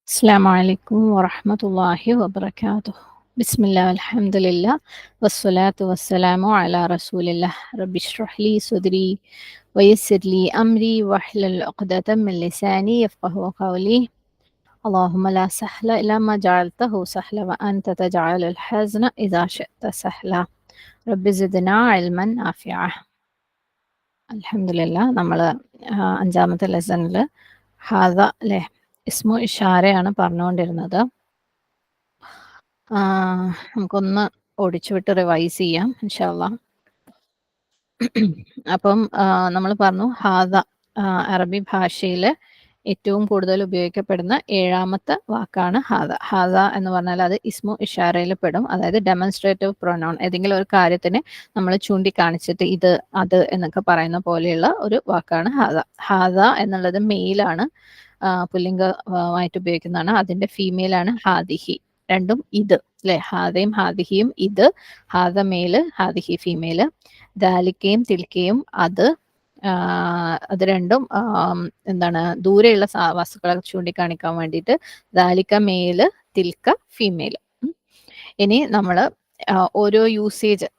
السلام عليكم ورحمة الله وبركاته. بسم الله والحمد لله والصلاة والسلام على رسول الله. رب اشرح لي صدري ويسر لي أمري واحلل عقدة من لساني يفقه قولي. اللهم لا سهل إلا ما جعلته سهلا وأنت تجعل الحزن إذا شئت سهلا. رب زدنا علما نافعا. الحمد لله. നമ്മൾ അഞ്ചാമത്തെ ലെസണിൽ ഹാദ അല്ലേ ഇസ്മു ഇഷാരയാണ് പറഞ്ഞുകൊണ്ടിരുന്നത്. നമുക്കൊന്ന് ഓടിച്ചുവിട്ട് റിവൈസ് ചെയ്യാം ഇൻഷാ അള്ളാ. അപ്പം നമ്മൾ പറഞ്ഞു ഹാദ അറബി ഭാഷയിൽ ഏറ്റവും കൂടുതൽ ഉപയോഗിക്കപ്പെടുന്ന ഏഴാമത്തെ വാക്കാണ് ഹാദ. ഹാദ എന്ന് പറഞ്ഞാൽ അത് ഇസ്മു ഇഷാരയിൽ പെടും. അതായത് ഡെമോൺസ്ട്രേറ്റീവ് പ്രൊനൗൺ. ഏതെങ്കിലും ഒരു കാര്യത്തിനെ നമ്മൾ ചൂണ്ടിക്കാണിച്ചിട്ട് ഇത് അത് എന്നൊക്കെ പറയുന്ന പോലെയുള്ള ഒരു വാക്കാണ് ഹാദ. ഹാദ എന്നുള്ളത് മെയിലാണ്, പുല്ലിംഗമായിട്ട് ഉപയോഗിക്കുന്നതാണ്. അതിന്റെ ഫീമെയിലാണ് ഹാദിഹി. രണ്ടും ഇത് അല്ലെ, ഹാദയും ഹാദിഹിയും ഇത്. ഹാദ മെയില്, ഹാദിഹി ഫീമെയില്. ദാലിക്കയും തിൽക്കയും അത്. അത് രണ്ടും എന്താണ്, ദൂരെയുള്ള വസ്തുക്കളെ ചൂണ്ടിക്കാണിക്കാൻ വേണ്ടിയിട്ട് ദാലിക്ക മെയില്, തിൽക്ക ഫീമെയില്. ഇനി നമ്മൾ ഓരോ യൂസേജ്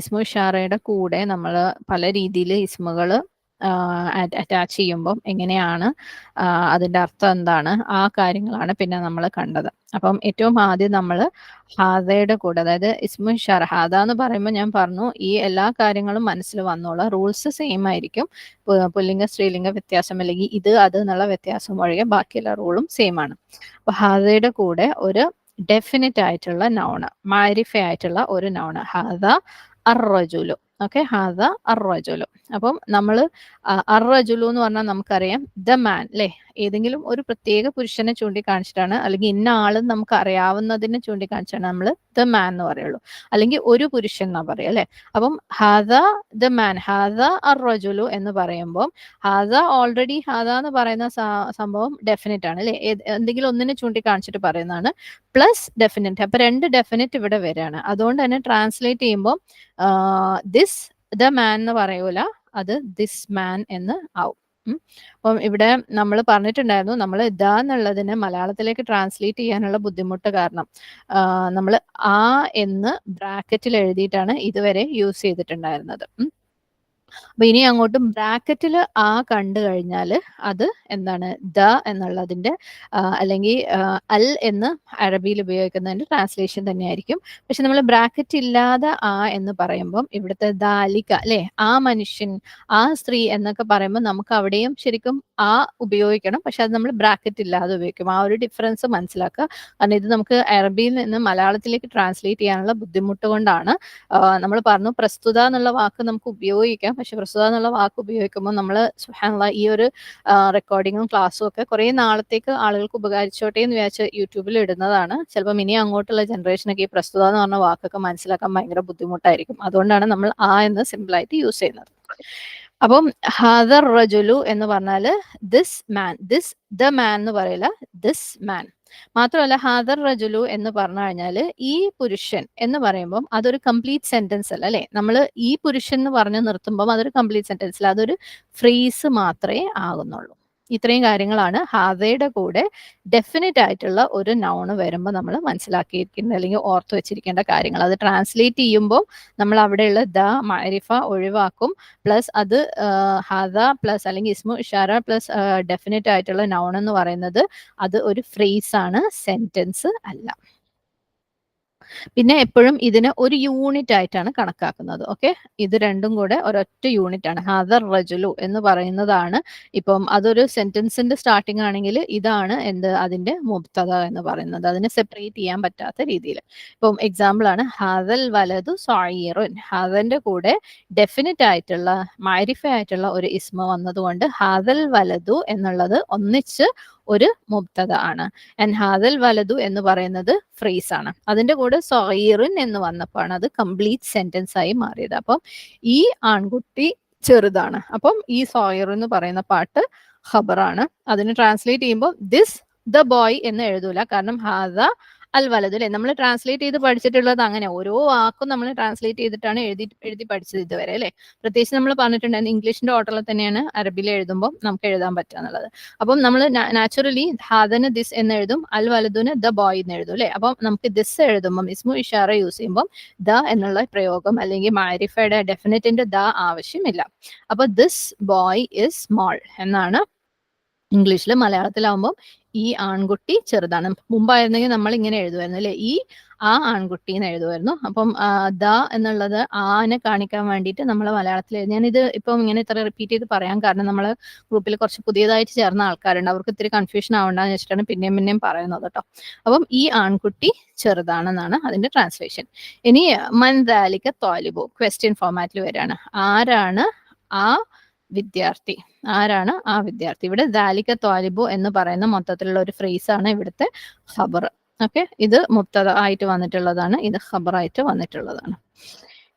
ഇസ്മു ഇഷാറയുടെ കൂടെ നമ്മൾ പല രീതിയിൽ ഇസ്മുകൾ അറ്റാച്ച് ചെയ്യുമ്പം എങ്ങനെയാണ്, അതിൻ്റെ അർത്ഥം എന്താണ്, ആ കാര്യങ്ങളാണ് പിന്നെ നമ്മൾ കണ്ടത്. അപ്പം ഏറ്റവും ആദ്യം നമ്മൾ ഹാദയുടെ കൂടെ, അതായത് ഇസ്മു ഇഷാറ ഹാദ എന്ന് പറയുമ്പോൾ ഞാൻ പറഞ്ഞു ഈ എല്ലാ കാര്യങ്ങളും മനസ്സിൽ വന്നോളാം. റൂൾസ് സെയിം ആയിരിക്കും. പുല്ലിംഗ സ്ത്രീലിംഗ വ്യത്യാസം അല്ലെങ്കിൽ ഇത് അത് എന്നുള്ള വ്യത്യാസം ഒഴികെ ബാക്കിയുള്ള റൂളും സെയിം ആണ്. അപ്പൊ ഹാദയുടെ കൂടെ ഒരു ഡെഫിനിറ്റ് ആയിട്ടുള്ള നൗണ്, മാരിഫ ആയിട്ടുള്ള ഒരു നൗണ്, ഹാദ അർറജുലു. ഓക്കെ, ഹാദ അർറജുലു. അപ്പം നമ്മൾ അർറജുലു എന്ന് പറഞ്ഞാൽ നമുക്കറിയാം ദ മാൻ അല്ലെ. ഏതെങ്കിലും ഒരു പ്രത്യേക പുരുഷനെ ചൂണ്ടിക്കാണിച്ചിട്ടാണ്, അല്ലെങ്കിൽ ഇന്ന ആളെന്ന് നമുക്ക് അറിയാവുന്നതിനെ ചൂണ്ടിക്കാണിച്ചാണ് നമ്മൾ ദ മാൻ എന്ന് പറയുള്ളൂ, അല്ലെങ്കിൽ ഒരു പുരുഷൻ എന്നാ പറയാം അല്ലെ. അപ്പം ഹാദ ദ മാൻ, ഹാദ അർറജുലു എന്ന് പറയുമ്പോൾ ഹാദ ഓൾറെഡി, ഹാദ എന്ന് പറയുന്ന സംഭവം ഡെഫിനറ്റ് ആണ് അല്ലെ. എന്തെങ്കിലും ഒന്നിനെ ചൂണ്ടിക്കാണിച്ചിട്ട് പറയുന്നതാണ്, പ്ലസ് ഡെഫിനറ്റ്. അപ്പൊ രണ്ട് ഡെഫിനറ്റ് ഇവിടെ വരികയാണ്. അതുകൊണ്ട് തന്നെ ട്രാൻസ്ലേറ്റ് ചെയ്യുമ്പോൾ ദിസ് ദ മാൻ എന്ന് പറയൂല, അത് ദിസ് മാൻ എന്ന് ആവും. അപ്പം ഇവിടെ നമ്മൾ പറഞ്ഞിട്ടുണ്ടായിരുന്നു, നമ്മൾ ദ എന്നുള്ളതിന് മലയാളത്തിലേക്ക് ട്രാൻസ്ലേറ്റ് ചെയ്യാനുള്ള ബുദ്ധിമുട്ട് കാരണം നമ്മൾ ആ എന്ന് ബ്രാക്കറ്റിൽ എഴുതിയിട്ടാണ് ഇതുവരെ യൂസ് ചെയ്തിട്ടുണ്ടായിരുന്നത്. അപ്പൊ ഇനി അങ്ങോട്ട് ബ്രാക്കറ്റിൽ ആ കണ്ടു കഴിഞ്ഞാൽ അത് എന്താണ്, ദ എന്നുള്ളതിന്റെ അല്ലെങ്കിൽ അൽ എന്ന് അറബിയിൽ ഉപയോഗിക്കുന്നതിന്റെ ട്രാൻസ്ലേഷൻ തന്നെയായിരിക്കും. പക്ഷെ നമ്മൾ ബ്രാക്കറ്റ് ഇല്ലാതെ ആ എന്ന് പറയുമ്പം ഇവിടുത്തെ ദാലിക അല്ലെ, ആ മനുഷ്യൻ, ആ സ്ത്രീ എന്നൊക്കെ പറയുമ്പോൾ നമുക്ക് അവിടെയും ശരിക്കും ആ ഉപയോഗിക്കണം. പക്ഷെ അത് നമ്മൾ ബ്രാക്കറ്റ് ഇല്ലാതെ ഉപയോഗിക്കും. ആ ഒരു ഡിഫറൻസ് മനസ്സിലാക്കുക. കാരണം ഇത് നമുക്ക് അറബിയിൽ നിന്ന് മലയാളത്തിലേക്ക് ട്രാൻസ്ലേറ്റ് ചെയ്യാനുള്ള ബുദ്ധിമുട്ട് കൊണ്ടാണ്. നമ്മൾ പറഞ്ഞു പ്രസ്തുത എന്നുള്ള വാക്ക് നമുക്ക് ഉപയോഗിക്കാം, പക്ഷെ പ്രസ്തുത എന്നുള്ള വാക്ക് ഉപയോഗിക്കുമ്പോൾ നമ്മൾ സുബ്ഹാനല്ലാഹ് ഈ ഒരു റെക്കോർഡിങ്ങും ക്ലാസ്സും ഒക്കെ കുറെ നാളത്തേക്ക് ആളുകൾക്ക് ഉപകരിച്ചോട്ടെ എന്ന് വിചാരിച്ച് യൂട്യൂബിൽ ഇടുന്നതാണ്. ചിലപ്പോൾ ഇനി അങ്ങോട്ടുള്ള ജനറേഷനൊക്കെ ഈ പ്രസ്തുത എന്ന് പറഞ്ഞ വാക്കൊക്കെ മനസ്സിലാക്കാൻ ഭയങ്കര ബുദ്ധിമുട്ടായിരിക്കും. അതുകൊണ്ടാണ് നമ്മൾ ആ എന്ന് സിമ്പിളായിട്ട് യൂസ് ചെയ്യുന്നത്. അപ്പം ഹാദർ റജുലു എന്ന് പറഞ്ഞാൽ this man, this the man എന്ന് പറയില്ല, ദിസ് മാൻ. മാത്രമല്ല ഹാദർ റജുലു എന്ന് പറഞ്ഞു കഴിഞ്ഞാൽ ഈ പുരുഷൻ എന്ന് പറയുമ്പം അതൊരു കംപ്ലീറ്റ് സെന്റൻസ് അല്ല അല്ലെ. നമ്മൾ ഈ പുരുഷൻ എന്ന് പറഞ്ഞു നിർത്തുമ്പം അതൊരു കംപ്ലീറ്റ് സെന്റൻസ് അല്ല, അതൊരു ഫ്രേസ് മാത്രമേ ആകുന്നുള്ളൂ. ഇത്രയും കാര്യങ്ങളാണ് ഹാദയുടെ കൂടെ ഡെഫിനറ്റ് ആയിട്ടുള്ള ഒരു നൗണ് വരുമ്പോൾ നമ്മൾ മനസ്സിലാക്കിയിരിക്കേണ്ട അല്ലെങ്കിൽ ഓർത്ത് വെച്ചിരിക്കേണ്ട കാര്യങ്ങൾ. അത് ട്രാൻസ്ലേറ്റ് ചെയ്യുമ്പോൾ നമ്മൾ അവിടെയുള്ള ദ മഅരിഫ ഒഴിവാക്കും. പ്ലസ് അത് ഹാദ പ്ലസ് അല്ലെങ്കിൽ ഇസ്മു ഇഷാര പ്ലസ് ഡെഫിനറ്റ് ആയിട്ടുള്ള നൗൺ എന്ന് പറയുന്നത് അത് ഒരു ഫ്രേസ് ആണ്, സെന്റൻസ് അല്ല. പിന്നെ എപ്പോഴും ഇതിനെ ഒരു യൂണിറ്റ് ആയിട്ടാണ് കണക്കാക്കുന്നത്. ഓക്കെ, ഇത് രണ്ടും കൂടെ ഒരൊറ്റ യൂണിറ്റ് ആണ്. ഹാദർ റജുലു എന്ന് പറയുന്നതാണ്. ഇപ്പം അതൊരു സെന്റൻസിന്റെ സ്റ്റാർട്ടിംഗ് ആണെങ്കിൽ ഇതാണ് എന്ത്, അതിന്റെ മുബ്തദ എന്ന് പറയുന്നത്. അതിനെ സെപ്പറേറ്റ് ചെയ്യാൻ പറ്റാത്ത രീതിയിൽ. ഇപ്പം എക്സാമ്പിൾ ആണ് ഹാദൽ വലതു സഈറുൻ. ഹാദന്റെ കൂടെ ഡെഫിനറ്റ് ആയിട്ടുള്ള മഅരിഫ ആയിട്ടുള്ള ഒരു ഇസ്മ വന്നതുകൊണ്ട് ഹാദൽ വലതു എന്നുള്ളത് ഒന്നിച്ച് ഒരു മുബ്തദ ആണ്. ആൻഡ് ഹാദൽ വലതു എന്ന് പറയുന്നത് ഫ്രേസ് ആണ്. അതിന്റെ കൂടെ സഗീറുൻ എന്ന് വന്നപ്പോഴാണ് അത് കംപ്ലീറ്റ് സെന്റൻസ് ആയി മാറിയത്. അപ്പം ഈ ആൺകുട്ടി ചെറുതാണ്. അപ്പം ഈ സഗീർ എന്ന് പറയുന്ന പാട്ട് ഖബറാണ്. അതിന് ട്രാൻസ്ലേറ്റ് ചെയ്യുമ്പോൾ ദിസ് ദ ബോയ് എന്ന് എഴുതൂല, കാരണം ഹാദ അൽ വലതു അല്ലെ. നമ്മൾ ട്രാൻസ്ലേറ്റ് ചെയ്ത് പഠിച്ചിട്ടുള്ളത് അങ്ങനെ ഓരോ വാക്കും നമ്മൾ ട്രാൻസ്ലേറ്റ് ചെയ്തിട്ടാണ് എഴുതി പഠിച്ചത് ഇതുവരെ അല്ലെ. പ്രത്യേകിച്ച് നമ്മൾ പറഞ്ഞിട്ടുണ്ടായിരുന്നു ഇംഗ്ലീഷിന്റെ ഓർഡറിൽ തന്നെയാണ് അറബിയിൽ എഴുതുമ്പോൾ നമുക്ക് എഴുതാൻ പറ്റുക എന്നുള്ളത്. അപ്പം നമ്മൾ നാച്ചുറലി ഹാദന് ദിസ് എന്ന് എഴുതും, അൽ വലതുന് ദ ബോയ് എന്ന് എഴുതും അല്ലെ. അപ്പം നമുക്ക് ദിസ് എഴുതുമ്പോൾ ഇസ്മു ഇഷാറ യൂസ് ചെയ്യുമ്പോൾ ദ എന്നുള്ള പ്രയോഗം അല്ലെങ്കിൽ മാരിഫയുടെ ഡെഫിനറ്റിന്റെ ദ ആവശ്യമില്ല. അപ്പൊ ദിസ് ബോയ് ഇസ് സ്മോൾ എന്നാണ് ഇംഗ്ലീഷിൽ. മലയാളത്തിലാവുമ്പോൾ ഈ ആൺകുട്ടി ചെറുതാണ്. മുമ്പായിരുന്നെങ്കിൽ നമ്മൾ ഇങ്ങനെ എഴുതുമായിരുന്നു അല്ലെ, ഈ ആ ആൺകുട്ടി എന്ന് എഴുതുമായിരുന്നു. അപ്പം ദ എന്നുള്ളത് ആനെ കാണിക്കാൻ വേണ്ടിയിട്ട് നമ്മൾ മലയാളത്തിൽ ഞാനിത് ഇപ്പം ഇങ്ങനെ ഇത്ര റിപ്പീറ്റ് ചെയ്ത് പറയാൻ കാരണം നമ്മൾ ഗ്രൂപ്പിൽ കുറച്ച് പുതിയതായിട്ട് ചേർന്ന ആൾക്കാരുണ്ട്, അവർക്ക് ഇത്തിരി കൺഫ്യൂഷൻ ആവണ്ടെന്ന് വെച്ചിട്ടാണ് പിന്നെയും പറയുന്നത് കേട്ടോ. അപ്പം ഈ ആൺകുട്ടി ചെറുതാണെന്നാണ് അതിന്റെ ട്രാൻസ്ലേഷൻ. ഇനി മൻ ദാലിക ത്വാലിബു ക്വസ്റ്റ്യൻ ഫോമാറ്റിൽ വരികയാണ്. ആരാണ് ആ വിദ്യാർത്ഥി? ആരാണ് ആ വിദ്യാർത്ഥി? ഇവിടെ ദാലിക ത്വാലിബു എന്ന് പറയുന്ന മൊത്തത്തിലുള്ള ഒരു ഫ്രേസ് ആണ് ഇവിടുത്തെ ഖബർ. ഓക്കെ, ഇത് മുബ്തദ ആയിട്ട് വന്നിട്ടുള്ളതാണ്, ഇത് ഖബറായിട്ട് വന്നിട്ടുള്ളതാണ്.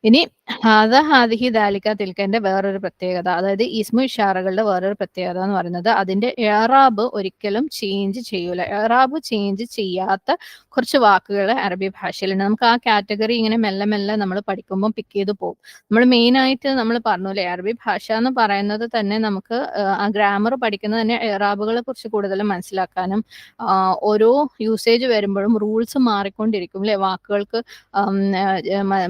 ഇനി ഹാദ ഹാദിഹി ദാലിക തിൽക്കന്റെ വേറൊരു പ്രത്യേകത, അതായത് ഇസ്മു ഇഷാറകളുടെ വേറൊരു പ്രത്യേകത എന്ന് പറയുന്നത് അതിന്റെ എറാബ് ഒരിക്കലും ചേഞ്ച് ചെയ്യൂല. എറാബ് ചേഞ്ച് ചെയ്യാത്ത കുറച്ച് വാക്കുകൾ അറബി ഭാഷയിലുണ്ട്. നമുക്ക് ആ കാറ്റഗറി ഇങ്ങനെ മെല്ലെ മെല്ലെ നമ്മൾ പഠിക്കുമ്പോൾ പിക്ക് ചെയ്ത് പോകും. നമ്മൾ മെയിൻ ആയിട്ട് നമ്മൾ പറഞ്ഞൂലേ, അറബി ഭാഷ എന്ന് പറയുന്നത് തന്നെ നമുക്ക് ആ ഗ്രാമർ പഠിക്കുന്നത് തന്നെ എറാബുകളെ കുറിച്ച് കൂടുതൽ മനസ്സിലാക്കാനും ഓരോ യൂസേജ് വരുമ്പോഴും റൂൾസ് മാറിക്കൊണ്ടിരിക്കും അല്ലെ. വാക്കുകൾക്ക്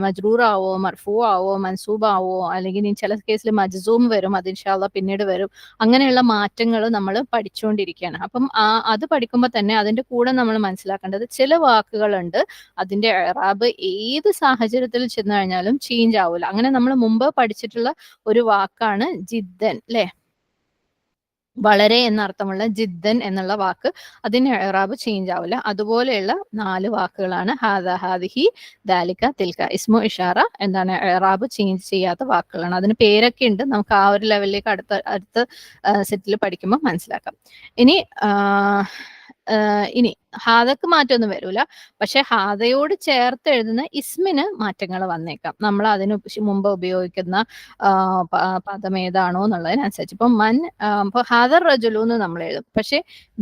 മജ്റൂർ ആവോ, മർഫൂ ആവോ, മൻസൂബ് ആവോ, അല്ലെങ്കിൽ ചില കേസിൽ മജ്സൂം വരും, അത് ഇൻഷാ അല്ലാഹ് പിന്നീട് വരും. അങ്ങനെയുള്ള മാറ്റങ്ങൾ നമ്മൾ പഠിച്ചുകൊണ്ടിരിക്കുകയാണ്. അപ്പം അത് പഠിക്കുമ്പോൾ തന്നെ അതിന്റെ കൂടെ നമ്മൾ മനസ്സിലാക്കേണ്ടത് ചില വാക്കുകളുണ്ട് അതിന്റെ ഇറാബ് ഏത് സാഹചര്യത്തിൽ ചെന്ന് കഴിഞ്ഞാലും ചേഞ്ച് ആവില്ല. അങ്ങനെ നമ്മൾ മുമ്പ് പഠിച്ചിട്ടുള്ള ഒരു വാക്കാണ് ജിദ്ദൻ അല്ലെ, വളരെ എന്നർത്ഥമുള്ള ജിദ്ദൻ എന്നുള്ള വാക്ക്, അതിന് ഇറാബ് ചേഞ്ച് ആവില്ല. അതുപോലെയുള്ള 4 വാക്കുകളാണ് ഹാദ, ഹാദിഹി, ദാലിക, തിൽക. ഇസ്മു ഇഷാറ എന്താണ്, ഇറാബ് ചേഞ്ച് ചെയ്യാത്ത വാക്കുകളാണ്. അതിന് പേരൊക്കെ ഉണ്ട്, നമുക്ക് ആ ഒരു ലെവലിലേക്ക് അടുത്ത സെറ്റിൽ പഠിക്കുമ്പോൾ മനസ്സിലാക്കാം. ഇനി ഹാദക്ക് മാറ്റമൊന്നും വരൂല, പക്ഷെ ഹാദയോട് ചേർത്ത് എഴുതുന്ന ഇസ്മിന് മാറ്റങ്ങൾ വന്നേക്കാം. നമ്മൾ അതിന് മുമ്പ് ഉപയോഗിക്കുന്ന പദം ഏതാണോ എന്നുള്ളതിനനുസരിച്ച്. ഇപ്പൊ ഇപ്പൊ ഹാദർ റജുലു എന്ന് നമ്മൾ എഴുതും, പക്ഷെ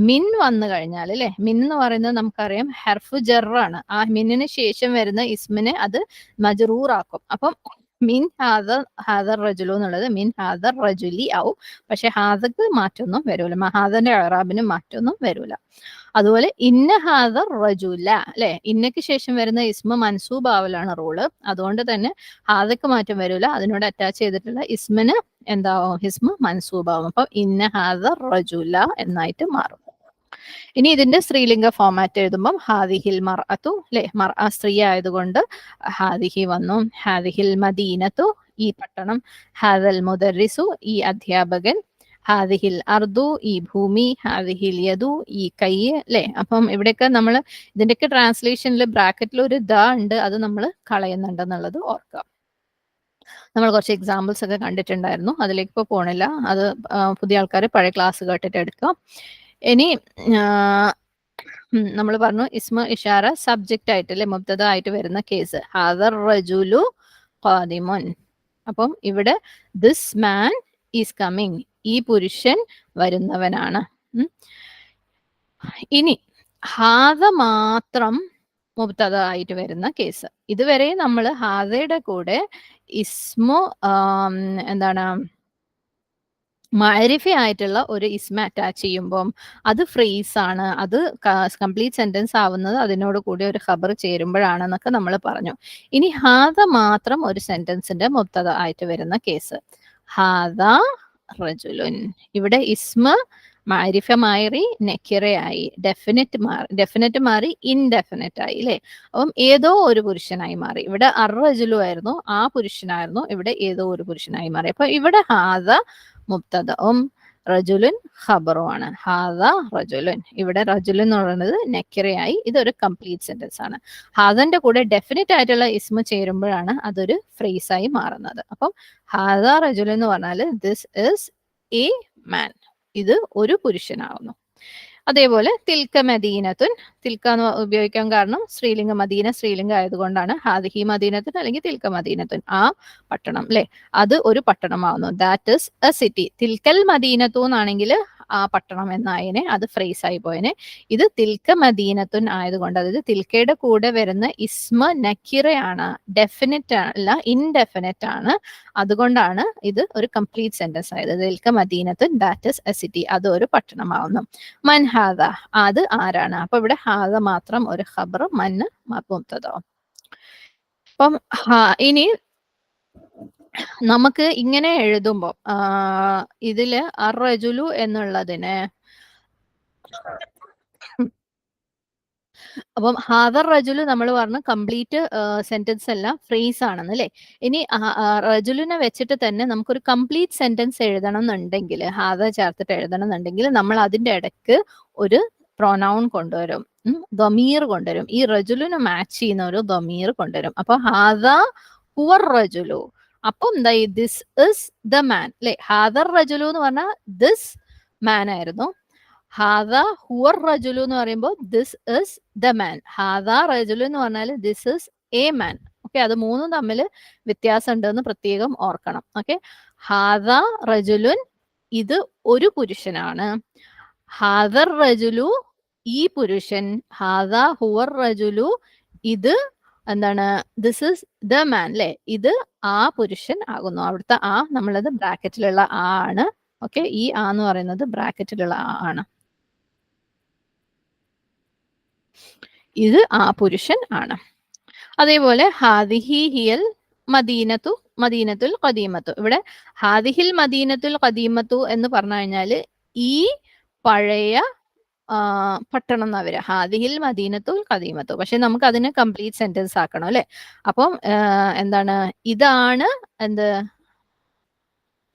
മിൻ വന്നു കഴിഞ്ഞാൽ അല്ലെ, മിൻ എന്ന് പറയുന്നത് നമുക്കറിയാം ഹർഫു ജറാണ്. ആ മിന്നിന് ശേഷം വരുന്ന ഇസ്മിനെ അത് മജ്റൂറാക്കും. അപ്പം മിൻ ഹാദർ റജുലു എന്നുള്ളത് മിൻ ഹാദർ റജുലി ആവും, പക്ഷെ ഹാദക്ക് മാറ്റമൊന്നും വരൂല, ഹാദന്റെ ഇറാബിന് മാറ്റമൊന്നും വരൂല. അതുപോലെ ഇന്ന ഹാദർ റജുല അല്ലെ, ഇന്നക്ക് ശേഷം വരുന്ന ഇസ്മ മൻസൂബ് ആവലാണ് റൂള്. അതുകൊണ്ട് തന്നെ ഹാദക്ക് മാറ്റം വരൂല, അതിനോട് അറ്റാച്ച് ചെയ്തിട്ടുള്ള ഇസ്മിന് എന്താവും, ഇസ്മ മൻസൂബ് ആവും. അപ്പം ഇന്ന ഹാദർ റജുല എന്നായിട്ട് മാറും. ഇനി ഇതിന്റെ സ്ത്രീലിംഗ ഫോമാറ്റ് എഴുതുമ്പം ഹാദിഹിൽ മർഅതു അല്ലെ, മർഅ സ്ത്രീ ആയതുകൊണ്ട് ഹാദിഹി വന്നു. ഹാദിഹിൽ മദീനത്തു ഈ പട്ടണം, ഹാദൽ മുദർരിസു ഈ അധ്യാപകൻ, ഹാദിഹിൽ അർദു ഈ ഭൂമി, ഹാദിഹിൽ യദു ഈ കൈ അല്ലെ. അപ്പം ഇവിടെയൊക്കെ നമ്മൾ ഇതിന്റെയൊക്കെ ട്രാൻസ്ലേഷനിൽ ബ്രാക്കറ്റിൽ ഒരു ദ ഉണ്ട്, അത് നമ്മൾ കളയുന്നുണ്ടെന്നുള്ളത് ഓർക്കുക. നമ്മൾ കുറച്ച് എക്സാമ്പിൾസ് ഒക്കെ കണ്ടിട്ടുണ്ടായിരുന്നു, അതിലേക്ക് ഇപ്പോൾ പോണില്ല, അത് പുതിയ ആൾക്കാർ പഴയ ക്ലാസ് കേട്ടിട്ട് എടുക്കാം. ഇനി നമ്മൾ പറഞ്ഞു ഇസ്മ ഇഷാറ സബ്ജക്റ്റ് ആയിട്ട് അല്ലെ, മുബ്തദ ആയിട്ട് വരുന്ന കേസ് ഹാദർ റജുലു ഖാദിമുൻ. അപ്പം ഇവിടെ ദിസ് മാൻ ഈസ് കമ്മിങ്, ഈ പുരുഷൻ വരുന്നവനാണ്. ഇനി ഹാദ മാത്രം മുബ്തദ ആയിട്ട് വരുന്ന കേസ്, ഇതുവരെ നമ്മൾ ഹാദയുടെ കൂടെ ഇസ്മു എന്താണ് മഅരിഫ ആയിട്ടുള്ള ഒരു ഇസ്മ അറ്റാച്ച് ചെയ്യുമ്പോൾ അത് ഫ്രേസ് ആണ്, അത് കംപ്ലീറ്റ് സെന്റൻസ് ആവുന്നത് അതിനോട് കൂടി ഒരു ഖബർ ചേരുമ്പോഴാണെന്നൊക്കെ നമ്മൾ പറഞ്ഞു. ഇനി ഹാദ മാത്രം ഒരു സെന്റൻസിന്റെ മുബ്തദ ആയിട്ട് വരുന്ന കേസ് ഹാദ റജുലുൻ. ഇവിടെ ഇസ്മ മഅരിഫ മാറി നെക്കിറയായി, ഡെഫിനറ്റ് മാറി ഇൻഡെഫിനറ്റ് ആയി അല്ലെ. അപ്പം ഏതോ ഒരു പുരുഷനായി മാറി. ഇവിടെ അർറജുലു ആയിരുന്നു, ആ പുരുഷനായിരുന്നു, ഇവിടെ ഏതോ ഒരു പുരുഷനായി മാറി. അപ്പൊ ഇവിടെ ഹാദ മുബ്തദഉം റജുലുൻ ഖബറുമാണ്. ഹാദ റജുലുൻ, ഇവിടെ റജുലുൻ എന്ന് പറയുന്നത് നെക്കിറയായി, ഇതൊരു കംപ്ലീറ്റ് സെന്റൻസ് ആണ്. ഹാദന്റെ കൂടെ ഡെഫിനറ്റ് ആയിട്ടുള്ള ഇസ്മ ചേരുമ്പോഴാണ് അതൊരു ഫ്രേസ് ആയി മാറുന്നത്. അപ്പം ഹാദ റജുലുൻ എന്ന് പറഞ്ഞാൽ ദിസ് ഇസ് എ മാൻ, ഇത് ഒരു പുരുഷനാവുന്നു. അതേപോലെ തിൽക്ക മദീനത്തുൻ, തിൽക്ക എന്ന് ഉപയോഗിക്കാൻ കാരണം സ്ത്രീലിംഗ, മദീന സ്ത്രീലിംഗ ആയതുകൊണ്ടാണ്. ഹാദിഹി മദീനത്തുൻ അല്ലെങ്കിൽ തിൽക്ക മദീനത്തുൻ, ആ പട്ടണം അല്ലെ, അത് ഒരു പട്ടണമാവുന്നു. That is a city. തിൽക്കൽ മദീനത്തു എന്നാണെങ്കിൽ ആ പട്ടണം എന്നായനെ, അത് ഫ്രേസ് ആയി പോയനെ. ഇത് തിൽക്ക മദീനത്തുൻ ആയതുകൊണ്ട്, അതായത് തിൽക്കയുടെ കൂടെ വരുന്ന ഇസ്മ നക്കിറയാണ്, ഡെഫിനിറ്റ് അല്ല, ഇൻഡെഫിനിറ്റ് ആണ്. അതുകൊണ്ടാണ് ഇത് ഒരു കംപ്ലീറ്റ് സെന്റൻസ് ആയത്. തിൽക്ക മദീനത്തുൻ, ദാറ്റ് ഇസ് എ സിറ്റി, അത് ഒരു പട്ടണമാവുന്നു. മൻ ഹാദ, അത് ആരാണ്. അപ്പൊ ഇവിടെ ഹാദ മാത്രം ഒരു ഖബർ, മൻ മുബ്തദ. അപ്പം ഇനി നമുക്ക് ഇങ്ങനെ എഴുതുമ്പോൾ ഇതില് അർറജുലു എന്നുള്ളതിന് അപ്പം ഹാദർ റജുലു നമ്മൾ പറഞ്ഞു കംപ്ലീറ്റ് സെന്റൻസ് അല്ല, ഫ്രേസ് ആണെന്ന് അല്ലേ. ഇനി റജുലിനെ വെച്ചിട്ട് തന്നെ നമുക്കൊരു കംപ്ലീറ്റ് സെന്റൻസ് എഴുതണം എന്നുണ്ടെങ്കിൽ, ഹാദ ചേർത്തിട്ട് എഴുതണം എന്നുണ്ടെങ്കിൽ നമ്മൾ അതിന്റെ ഇടയ്ക്ക് ഒരു പ്രൊനൗൺ കൊണ്ടുവരും, ദമീർ കൊണ്ടുവരും. ഈ റജുലിന് മാച്ച് ചെയ്യുന്ന ഒരു ദമീർ കൊണ്ടുവരും. അപ്പൊ ഹാദ ഹുവർ റജുലു, അപ്പം എന്താ, ദിസ് ഇസ് ദ മാൻ അല്ലെ. ഹാദർ റജുലു എന്ന് പറഞ്ഞാൽ ദിസ് മാൻ ആയിരുന്നു. ഹാദ ഹുവർ റജുലു എന്ന് പറയുമ്പോൾ ദിസ് ഇസ് ദ മാൻ. ഹാദ റജുലു എന്ന് പറഞ്ഞാൽ this is a man. Okay, അത് മൂന്നും തമ്മിൽ വ്യത്യാസം ഉണ്ടെന്ന് പ്രത്യേകം ഓർക്കണം. ഓക്കെ, ഹാദ റജുലുൻ, ഇത് ഒരു പുരുഷനാണ്. ഹാദർ റജുലു, ഈ പുരുഷൻ. ഹാദ ഹുവർ റജുലു, ഇത് എന്താണ്, ദിസ് ഇസ് ദ മാൻ അല്ലെ, ഇത് ആ പുരുഷൻ ആകുന്നു. അവിടുത്തെ ആ നമ്മളത് ബ്രാക്കറ്റിലുള്ള ആ ആണ്. ഓക്കെ, ഈ ആ എന്ന് പറയുന്നത് ബ്രാക്കറ്റിലുള്ള ആ ആണ്. ഇത് ആ പുരുഷൻ ആണ്. അതേപോലെ ഹാദിഹി ഹിയൽ മദീനത്തു, മദീനത്തുൽ ഖദീമത്തു. ഇവിടെ ഹാദിഹിൽ മദീനത്തുൽ ഖദീമത്തു എന്ന് പറഞ്ഞു കഴിഞ്ഞാല് ഈ പഴയ പട്ടണം എന്നാ വരിക, ഹാദിഹിൽ മദീനത്തുൽ ഖദീമത്തു. പക്ഷെ നമുക്ക് അതിനെ കംപ്ലീറ്റ് സെന്റൻസ് ആക്കണം അല്ലെ. അപ്പം എന്താണ്, ഇതാണ് എന്ത്,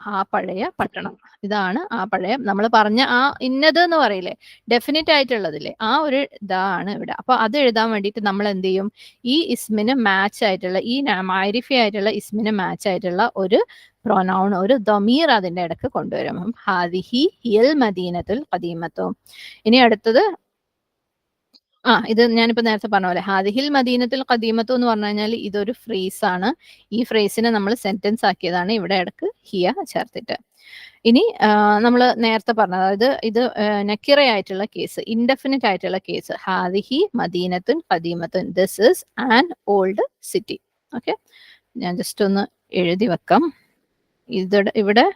ആ പഴയ പട്ടണം. ഇതാണ് ആ പഴയ, നമ്മൾ പറഞ്ഞ ആ ഇന്നത് എന്ന് പറയില്ലേ, ഡെഫിനറ്റ് ആയിട്ടുള്ളതില്ലേ, ആ ഒരു ഇതാണ് ഇവിടെ. അപ്പൊ അത് എഴുതാൻ വേണ്ടിയിട്ട് നമ്മൾ എന്ത് ചെയ്യും, ഈ ഇസ്മിന് മാച്ച് ആയിട്ടുള്ള, ഈ മാരിഫി ആയിട്ടുള്ള ഇസ്മിന് മാച്ച് ആയിട്ടുള്ള ഒരു പ്രൊനൗൺ, ഒരു ദമീർ അതിന്റെ ഇടക്ക് കൊണ്ടുവരും. ഹാദിഹി ഹിയൽ മദീനത്തുൽ ഖദീമത്തു. ഇനി അടുത്തത് ഇത് ഞാനിപ്പോ നേരത്തെ പറഞ്ഞ പോലെ ഹാദിഹിൽ മദീനത്തുൽ ഖദീമത്തു എന്ന് പറഞ്ഞു കഴിഞ്ഞാൽ ഇതൊരു ഫ്രേസ് ആണ്. ഈ ഫ്രേസിനെ നമ്മൾ സെന്റൻസ് ആക്കിയതാണ് ഇവിടെ ഇടക്ക് ഹിയ ചേർത്തിട്ട്. ഇനി നമ്മൾ നേരത്തെ പറഞ്ഞത്, അതായത് ഇത് നക്കിറയായിട്ടുള്ള കേസ്, ഇൻഡെഫിനിറ്റ് ആയിട്ടുള്ള കേസ്, ഹാദിഹി മദീനത്തുൻ ഖദീമത്തുൻ, this is an old city. Okay, ഞാൻ ജസ്റ്റ് ഒന്ന് എഴുതി വെക്കാം. ഇവിടെ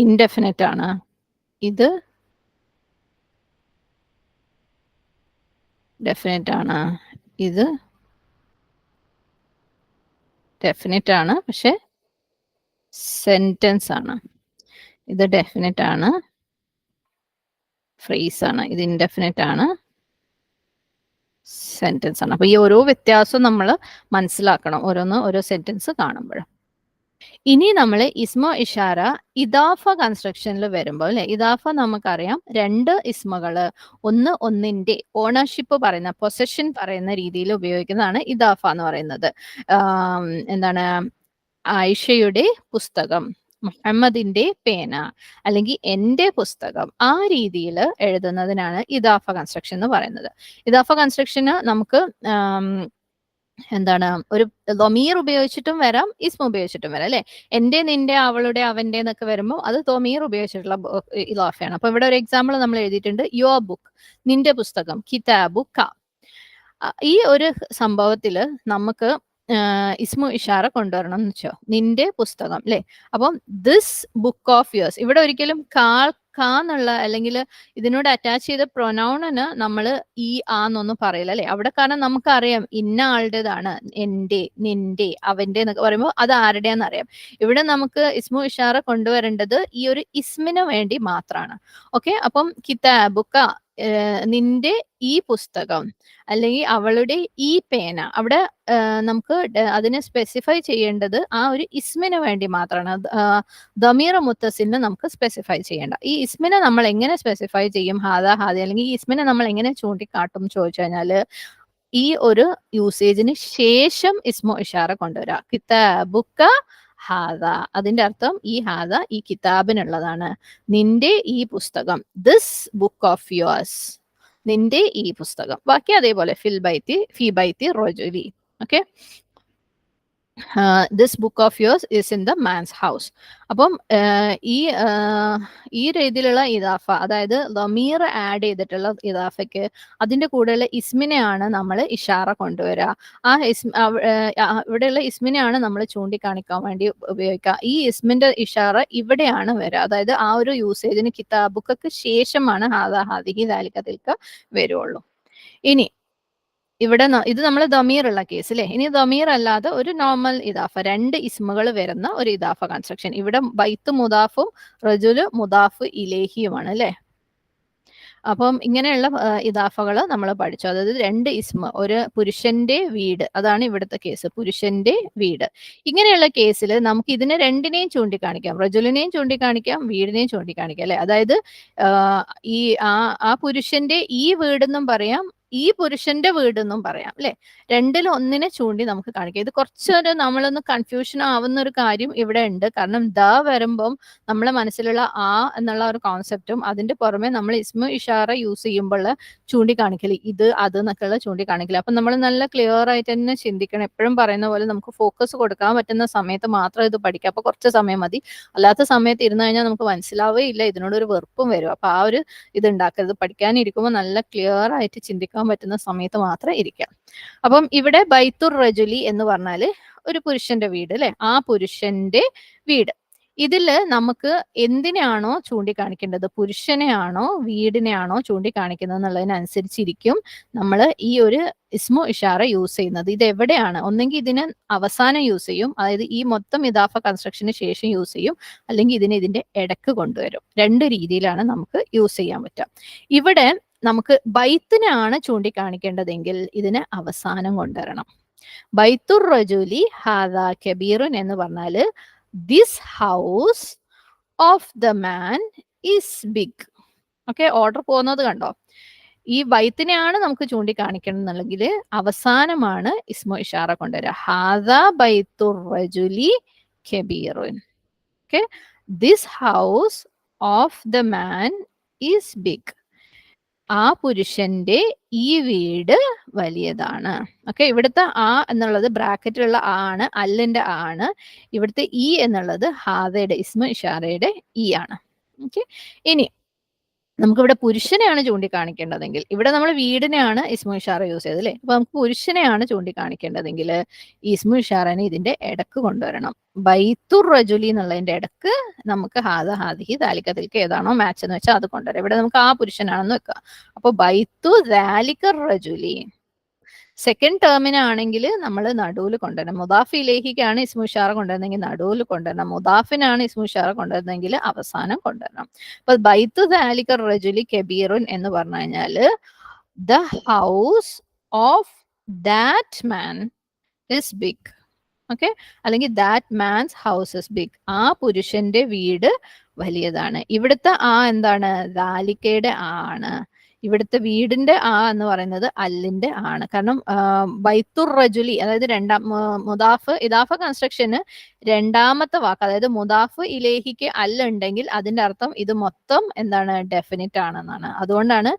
ഇൻഡെഫിനിറ്റ് ആണ്, ഇത് ഡെഫിനിറ്റ് ആണ്, ഇത് ഡെഫിനിറ്റ് ആണ് പക്ഷെ സെന്റൻസ് ആണ്. ഇത് ഡെഫിനിറ്റ് ആണ്, ഫ്രേസ് ആണ്. ഇത് ഇൻഡെഫിനിറ്റ് ആണ്, സെന്റൻസ് ആണ്. അപ്പൊ ഈ ഓരോ വ്യത്യാസവും നമ്മൾ മനസ്സിലാക്കണം ഓരോ സെന്റൻസ് കാണുമ്പോൾ. ഇനി നമ്മൾ ഇസ്മ ഇഷാര ഇദാഫ കൺസ്ട്രക്ഷനിൽ വരുമ്പോൾ അല്ലെ, ഇദാഫ നമുക്കറിയാം രണ്ട് ഇസ്മകള്, ഒന്നിന്റെ ഓണർഷിപ്പ് പറയുന്ന, പൊസഷൻ പറയുന്ന രീതിയിൽ ഉപയോഗിക്കുന്നതാണ് ഇദാഫ എന്ന് പറയുന്നത്. എന്താണ്, ആയിഷയുടെ പുസ്തകം, മുഹമ്മദിന്റെ പേന, അല്ലെങ്കിൽ എന്റെ പുസ്തകം, ആ രീതിയിൽ എഴുതുന്നതിനാണ് ഇദാഫ കൺസ്ട്രക്ഷൻ എന്ന് പറയുന്നത്. ഇദാഫ കൺസ്ട്രക്ഷന് നമുക്ക് എന്താണ്, ഒരു ദമീർ ഉപയോഗിച്ചിട്ടും വരാം, ഇസ്മ ഉപയോഗിച്ചിട്ടും വരാം അല്ലെ. എന്റെ, നിന്റെ, അവളുടെ, അവന്റെ എന്നൊക്കെ വരുമ്പോൾ അത് ദമീർ ഉപയോഗിച്ചിട്ടുള്ള ഇദാഫയാണ്. അപ്പൊ ഇവിടെ ഒരു എക്സാമ്പിൾ നമ്മൾ എഴുതിയിട്ടുണ്ട്, യുവർ ബുക്ക്, നിന്റെ പുസ്തകം, കിതാബു ക. ഈ ഒരു സംഭവത്തില് നമുക്ക് ഇസ്മു ഇഷാറ കൊണ്ടുവരണം എന്ന് വെച്ചോ, നിന്റെ പുസ്തകം അല്ലെ. അപ്പം ദിസ് ബുക്ക് ഓഫ് യുവേഴ്സ്, ഇവിടെ ഒരിക്കലും കാന്നുള്ള അല്ലെങ്കിൽ ഇതിനോട് അറ്റാച്ച് ചെയ്ത പ്രൊനൗണിന് നമ്മൾ ഈ ആന്നൊന്നും പറയില്ല അല്ലെ. അവിടെ കാരണം നമുക്കറിയാം ഇന്ന ആളുടേതാണ്, എന്റെ, നിന്റെ, അവന്റെ എന്നൊക്കെ പറയുമ്പോൾ അത് ആരുടെയാന്ന് അറിയാം. ഇവിടെ നമുക്ക് ഇസ്മു ഇഷാറ കൊണ്ടുവരേണ്ടത് ഈ ഒരു ഇസ്മിന് വേണ്ടി മാത്രമാണ്. ഓക്കെ, അപ്പം കിതാബുക, നിന്റെ ഈ പുസ്തകം, അല്ലെങ്കിൽ അവളുടെ ഈ പേന, അവിടെ നമുക്ക് അതിനെ സ്പെസിഫൈ ചെയ്യേണ്ടത് ആ ഒരു ഇസ്മിന് വേണ്ടി മാത്രമാണ്. ദമീർ മുത്തസിലിന് നമുക്ക് സ്പെസിഫൈ ചെയ്യേണ്ട. ഈ ഇസ്മിനെ നമ്മൾ എങ്ങനെ സ്പെസിഫൈ ചെയ്യും, ഹാദ ഹാദി, അല്ലെങ്കിൽ ഈ ഇസ്മിനെ നമ്മൾ എങ്ങനെ ചൂണ്ടിക്കാട്ടും ചോദിച്ചു കഴിഞ്ഞാല് ഈ ഒരു യൂസേജിന് ശേഷം ഇസ്മു ഇഷാറ കൊണ്ടുവരാ. കിതാബുക ഹാദ, അതിന്റെ അർത്ഥം ഈ ഹാദ ഈ കിതാബിനുള്ളതാണ്. നിന്റെ ഈ പുസ്തകം, ദിസ് ബുക്ക് ഓഫ് യുവേഴ്സ്, നിന്റെ ഈ പുസ്തകം. ബാക്കി അതേപോലെ ഫി ബൈത്തി റജുലി. Okay, this book of yours is in the man's house. അപ്പം ഈ ഈ രീതിയിലുള്ള ഇദാഫ, അതായത് ദമീർ ആഡ് ചെയ്തിട്ടുള്ള ഇദാഫയ്ക്ക് അതിന്റെ കൂടെയുള്ള ഇസ്മിനെയാണ് നമ്മൾ ഇഷാറ കൊണ്ടുവരിക. ആ ഇവിടെയുള്ള ഇസ്മിനെയാണ് നമ്മൾ ചൂണ്ടിക്കാണിക്കാൻ വേണ്ടി ഉപയോഗിക്കുക. ഈ ഇസ്മിന്റെ ഇഷാറ ഇവിടെയാണ് വരിക. അതായത് ആ ഒരു യൂസേജിന് കിതാബുക്കക്ക് ശേഷമാണ് ഹാദാ ഹാദിഹി ദാലിക തിൽക വരുള്ളൂ. ഇനി ഇവിടെ ഇത് നമ്മൾ ദമീർ ഉള്ള കേസ് അല്ലേ. ഇനി ദമീർ അല്ലാതെ ഒരു നോർമൽ ഇദാഫ, രണ്ട് ഇസ്മുകൾ വരുന്ന ഒരു ഇദാഫ കൺസ്ട്രക്ഷൻ. ഇവിടെ ബൈത്ത് മുദാഫും റജുല് മുദാഫ് ഇലേഹിയുമാണ് അല്ലേ. അപ്പം ഇങ്ങനെയുള്ള ഇദാഫകൾ നമ്മൾ പഠിച്ചു. അതായത് രണ്ട് ഇസ്മ, ഒരു പുരുഷന്റെ വീട്, അതാണ് ഇവിടുത്തെ കേസ്, പുരുഷന്റെ വീട്. ഇങ്ങനെയുള്ള കേസിൽ നമുക്ക് ഇതിനെ രണ്ടിനെയും ചൂണ്ടിക്കാണിക്കാം, റജുലിനെയും ചൂണ്ടിക്കാണിക്കാം, വീടിനെയും ചൂണ്ടിക്കാണിക്കാം അല്ലെ. അതായത് ഈ ആ പുരുഷന്റെ ഈ വീടെന്നും പറയാം, ഈ പുരുഷന്റെ വീടെന്നും പറയാം അല്ലെ. രണ്ടിൽ ഒന്നിനെ ചൂണ്ടി നമുക്ക് കാണിക്കാം. ഇത് കുറച്ചൊരു നമ്മളൊന്ന് കൺഫ്യൂഷൻ ആവുന്ന ഒരു കാര്യം ഇവിടെ ഉണ്ട്. കാരണം ദ വരുമ്പം നമ്മളെ മനസ്സിലുള്ള ആ എന്നുള്ള ഒരു കോൺസെപ്റ്റും അതിന്റെ പുറമെ നമ്മൾ ഇസ്മു ഇഷാറ യൂസ് ചെയ്യുമ്പോൾ ചൂണ്ടിക്കാണിക്കല്, ഇത് അത് എന്നൊക്കെയുള്ള ചൂണ്ടിക്കാണിക്കല്. അപ്പൊ നമ്മൾ നല്ല ക്ലിയർ ആയിട്ട് തന്നെ ചിന്തിക്കണം. എപ്പോഴും പറയുന്ന പോലെ നമുക്ക് ഫോക്കസ് കൊടുക്കാൻ പറ്റുന്ന സമയത്ത് മാത്രം ഇത് പഠിക്കാം. അപ്പൊ കുറച്ച് സമയം മതി. അല്ലാത്ത സമയത്ത് ഇരുന്ന് കഴിഞ്ഞാൽ നമുക്ക് മനസ്സിലാവേ ഇല്ല, ഇതിനോടൊരു വെറുപ്പും വരും. അപ്പൊ ആ ഒരു ഇത് ഉണ്ടാക്കരുത്. പഠിക്കാനിരിക്കുമ്പോൾ നല്ല ക്ലിയർ ആയിട്ട് ചിന്തിക്കാൻ പറ്റുന്ന സമയത്ത് മാത്രം ഇരിക്കാം. അപ്പം ഇവിടെ ബൈത്തുർ റജുലി എന്ന് പറഞ്ഞാല് ഒരു പുരുഷന്റെ വീട് അല്ലെ. ആ പുരുഷന്റെ വീട്, ഇതില് നമുക്ക് എന്തിനാണോ ചൂണ്ടിക്കാണിക്കേണ്ടത്, പുരുഷനെയാണോ വീടിനെയാണോ ചൂണ്ടിക്കാണിക്കുന്നത് എന്നുള്ളതിനനുസരിച്ചിരിക്കും നമ്മൾ ഈ ഒരു ഇസ്മു ഇഷാറ യൂസ് ചെയ്യുന്നത്. ഇത് എവിടെയാണ്, ഒന്നെങ്കിൽ ഇതിന് അവസാനം യൂസ് ചെയ്യും, അതായത് ഈ മൊത്തം ഇദാഫ കൺസ്ട്രക്ഷന് ശേഷം യൂസ് ചെയ്യും, അല്ലെങ്കിൽ ഇതിന്റെ ഇടക്ക് കൊണ്ടുവരും. രണ്ട് രീതിയിലാണ് നമുക്ക് യൂസ് ചെയ്യാൻ പറ്റുക. ഇവിടെ നമുക്ക് ബൈത്തിനാണ് ചൂണ്ടിക്കാണിക്കേണ്ടതെങ്കിൽ ഇതിനെ അവസാനം കൊണ്ടുവരണം. ബൈത്തുർ റജുലി ഹാദാ കബീറുൻ എന്ന് പറഞ്ഞാല് this house of the man is big. Okay, order പോകുന്നത് കണ്ടോ. ഈ ബൈത്തിനെയാണ് നമുക്ക് ചൂണ്ടിക്കാണിക്കണം എന്നുണ്ടെങ്കിൽ അവസാനമാണ് ഇസ്മു ഇഷാറ കൊണ്ടുവരിക. ഹാദാ ബൈത്തുർ റജുലി കബീറുൻ. Okay, this house of the man is big. ആ പുരുഷന്റെ ഈ വീട് വലിയതാണ്. ഓക്കെ, ഇവിടുത്തെ ആ എന്നുള്ളത് ബ്രാക്കറ്റിലുള്ള ആ ആണ്, അല്ലിന്റെ ആ ആണ്. ഇവിടുത്തെ ഈ എന്നുള്ളത് ഹാദയുടെ ഇസ്മു ഇഷാറയുടെ ഈ ആണ്. ഓക്കെ, ഇനി നമുക്കിവിടെ പുരുഷനെയാണ് ചൂണ്ടിക്കാണിക്കേണ്ടതെങ്കിൽ, ഇവിടെ നമ്മൾ വീടിനെയാണ് ഇസ്മു ഇഷാറ യൂസ് ചെയ്തത് അല്ലേ. അപ്പൊ നമുക്ക് പുരുഷനെയാണ് ചൂണ്ടിക്കാണിക്കേണ്ടതെങ്കിൽ ഇസ്മു ഇഷാറനെ ഇതിന്റെ ഇടക്ക് കൊണ്ടുവരണം. ബൈത്തുർ റജുലി എന്നുള്ളതിന്റെ ഇടക്ക് നമുക്ക് ഹാദ ഹാദിഹി ദാലിക തിൽക ഏതാണോ മാച്ച് എന്ന് വെച്ചാൽ അത് കൊണ്ടുവരാം. ഇവിടെ നമുക്ക് ആ പുരുഷനാണെന്ന് വെക്കുക. അപ്പൊ ബൈത്തു ദാലിക റജുലി. സെക്കൻഡ് ടേമിനാണെങ്കിൽ നമ്മൾ നടുവിൽ കൊണ്ടുവരണം. മുദാഫ് ഇലേഹിക്കാണ് ഇസ്മു ഇഷാറ കൊണ്ടുവരുന്നെങ്കിൽ നടുവിൽ കൊണ്ടുവരണം. മുദാഫിനാണ് ഇസ്മു ഇഷാറ കൊണ്ടുവരുന്നെങ്കിൽ അവസാനം കൊണ്ടുവരണം. അപ്പൊ ബൈത്തു ദാലിക റജുലി കബീറുൻ എന്ന് പറഞ്ഞു കഴിഞ്ഞാല് the house of that man is big. Okay, അല്ലെങ്കിൽ that man's house is big. ആ പുരുഷന്റെ വീട് വലിയതാണ്. ഇവിടുത്തെ ആ എന്താണ്, ദാലിക്കയുടെ ആ ആണ്. ഇവിടുത്തെ വീടിന്റെ ആ എന്ന് പറയുന്നത് അല്ലിന്റെ ആണ്. കാരണം ബൈത്തുർ റജുലി, അതായത് മുദാഫ് ഇദാഫ കൺസ്ട്രക്ഷന് രണ്ടാമത്തെ വാക്ക്, അതായത് മുദാഫ് ഇലേഹിക്ക് അല്ലുണ്ടെങ്കിൽ അതിന്റെ അർത്ഥം ഇത് മൊത്തം എന്താണ്, ഡെഫിനിറ്റ് ആണെന്നാണ്. അതുകൊണ്ടാണ്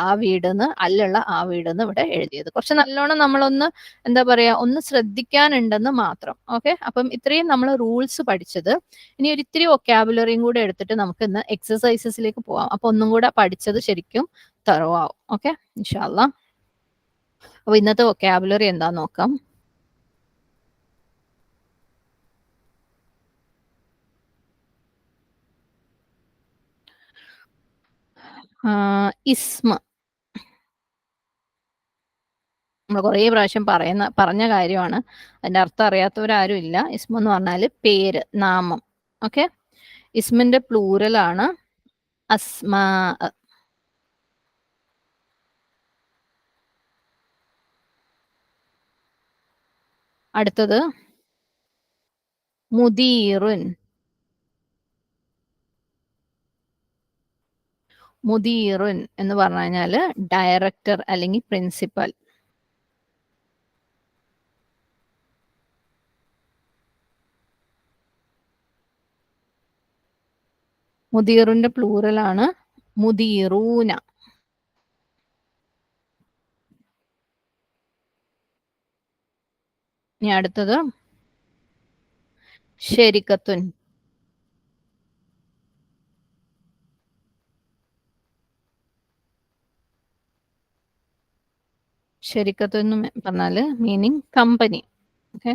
ആ വീടെന്ന്, അല്ലുള്ള ആ വീടെന്ന് ഇവിടെ എഴുതിയത്. കുറച്ച് നല്ലോണം നമ്മളൊന്ന് എന്താ പറയാ, ഒന്ന് ശ്രദ്ധിക്കാനുണ്ടെന്ന് മാത്രം. ഓക്കെ, അപ്പം ഇത്രയും നമ്മൾ റൂൾസ് പഠിച്ചത്. ഇനി ഒരിത്തിരി വൊക്കാബുലറിയും കൂടെ എടുത്തിട്ട് നമുക്ക് ഇന്ന് എക്സസൈസസിലേക്ക് പോവാം. അപ്പൊ ഒന്നും കൂടെ പഠിച്ചത് ശരിക്കും തറവാവും. ഓക്കെ, ഇൻഷാ അല്ലാഹ്. അപ്പൊ ഇന്നത്തെ വൊക്കാബുലറി എന്താ നോക്കാം. ഇസ്മ നമ്മൾ കുറേ പ്രാവശ്യം പറഞ്ഞ കാര്യമാണ്. അതിന്റെ അർത്ഥം അറിയാത്തവരാരും ഇല്ല. ഇസ്മ എന്ന് പറഞ്ഞാല് പേര്, നാമം. ഓക്കെ, ഇസ്മിന്റെ പ്ലൂരലാണ് അസ്മാ. അടുത്തത് മുദീറുൻ. മുദീറുൻ എന്ന് പറഞ്ഞു കഴിഞ്ഞാല് ഡയറക്ടർ അല്ലെങ്കിൽ പ്രിൻസിപ്പൽ. മുദീറിന്റെ പ്ലൂറലാണ് മുദീറൂന. ഇനി അടുത്തത് ഷെരിക്കത്തുൻ. ഷെരിക്കത്ത് എന്ന് പറഞ്ഞാല് മീനിങ് കമ്പനി. ഓക്കെ,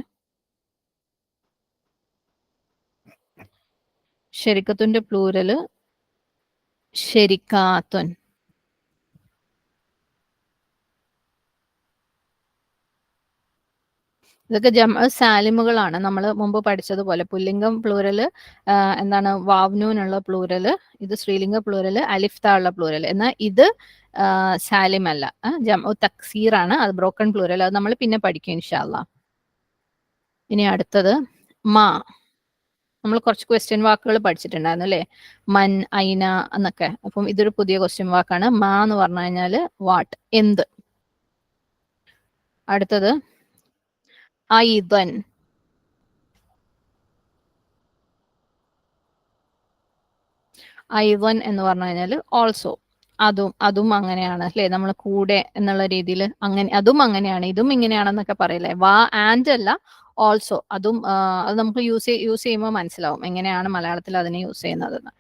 ഷെരിക്കത്തിന്റെ പ്ലൂരല് ഷെരിക്കാത്തുൻ. ഇതൊക്കെ ജംഅ സാലിമുകളാണ്. നമ്മൾ മുമ്പ് പഠിച്ചതുപോലെ പുല്ലിംഗം പ്ലൂരല് എന്താണ് വാവ്നൂനുള്ള പ്ലൂരല്, ഇത് സ്ത്രീലിംഗ പ്ലൂരല് അലിഫ് താ ഉള്ള പ്ലൂരല്. എന്നാൽ ഇത് സാലിം അല്ല, ജംഅ തക്സീർ ആണ്, അത് ബ്രോക്കൺ പ്ലൂരൽ. അത് നമ്മൾ പിന്നെ പഠിക്കും ഇൻഷാ അല്ലാ. ഇനി അടുത്തത് മാ. നമ്മൾ കുറച്ച് ക്വസ്റ്റ്യൻ വാക്കുകൾ പഠിച്ചിട്ടുണ്ടായിരുന്നു അല്ലേ, മൻ, ഐന എന്നൊക്കെ. അപ്പം ഇതൊരു പുതിയ ക്വസ്റ്റ്യൻ വാക്കാണ്. മാ എന്ന് പറഞ്ഞു കഴിഞ്ഞാൽ വാട്ട്, എന്ത്. അടുത്തത് ഐദൻ. ഐവൻ എന്ന് പറഞ്ഞു കഴിഞ്ഞാൽ ഓൾസോ, അതും അങ്ങനെയാണ് അല്ലേ, നമ്മൾ കൂടെ എന്നുള്ള രീതിയിൽ അങ്ങനെ അതും അങ്ങനെയാണ്, ഇതും ഇങ്ങനെയാണെന്നൊക്കെ പറയില്ലേ. വാ ആൻഡ് അല്ല, ഓൾസോ, അതും അത് നമുക്ക് യൂസ് ചെയ്യുമ്പോൾ മനസ്സിലാവും എങ്ങനെയാണ് മലയാളത്തിൽ അതിനെ യൂസ് ചെയ്യുന്നതെന്ന്.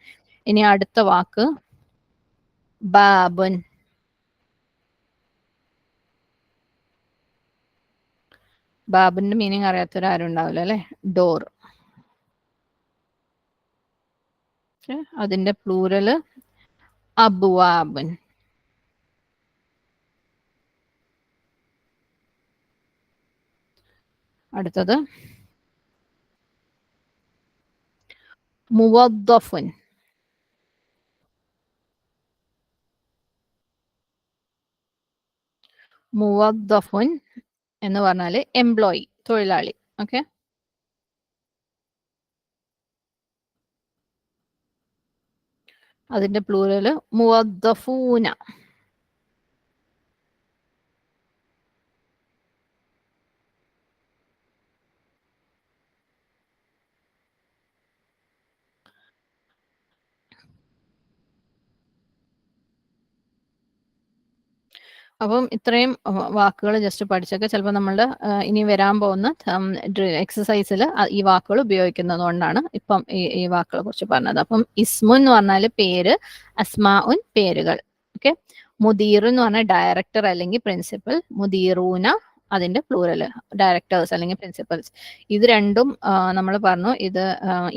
ഇനി അടുത്ത വാക്ക് ബാബുൻ. ബാബുന്റെ മീനിങ് അറിയാത്തവരാരും ഉണ്ടാവില്ല അല്ലെ, ഡോർ. അതിന്റെ പ്ലൂരല് അബ്വാബുൻ. അടുത്തത് മുവദ്ദഫുൻ. മുവദ്ദഫുൻ എന്ന് പറഞ്ഞാൽ എംപ്ലോയി, തൊഴിലാളി. ഓക്കെ, അതിന്റെ പ്ലൂരല് മുവദ്ദഫൂന. അപ്പം ഇത്രയും വാക്കുകൾ ജസ്റ്റ് പഠിച്ചൊക്കെ ചിലപ്പോൾ നമ്മളുടെ ഇനി വരാൻ പോകുന്ന എക്സസൈസിൽ ഈ വാക്കുകൾ ഉപയോഗിക്കുന്നത് കൊണ്ടാണ് ഇപ്പം ഈ വാക്കുകളെ കുറിച്ച് പറഞ്ഞത്. അപ്പം ഇസ്മുൻ എന്ന് പറഞ്ഞാൽ പേര്, അസ്മാഉൻ പേരുകൾ. ഓക്കെ, മുദീർ എന്ന് പറഞ്ഞാൽ ഡയറക്ടർ അല്ലെങ്കിൽ പ്രിൻസിപ്പൽ, മുദീറൂന അതിന്റെ പ്ലൂറല് ഡയറക്ടേഴ്സ് അല്ലെങ്കിൽ പ്രിൻസിപ്പൽസ്. ഇത് രണ്ടും നമ്മൾ പറഞ്ഞു, ഇത്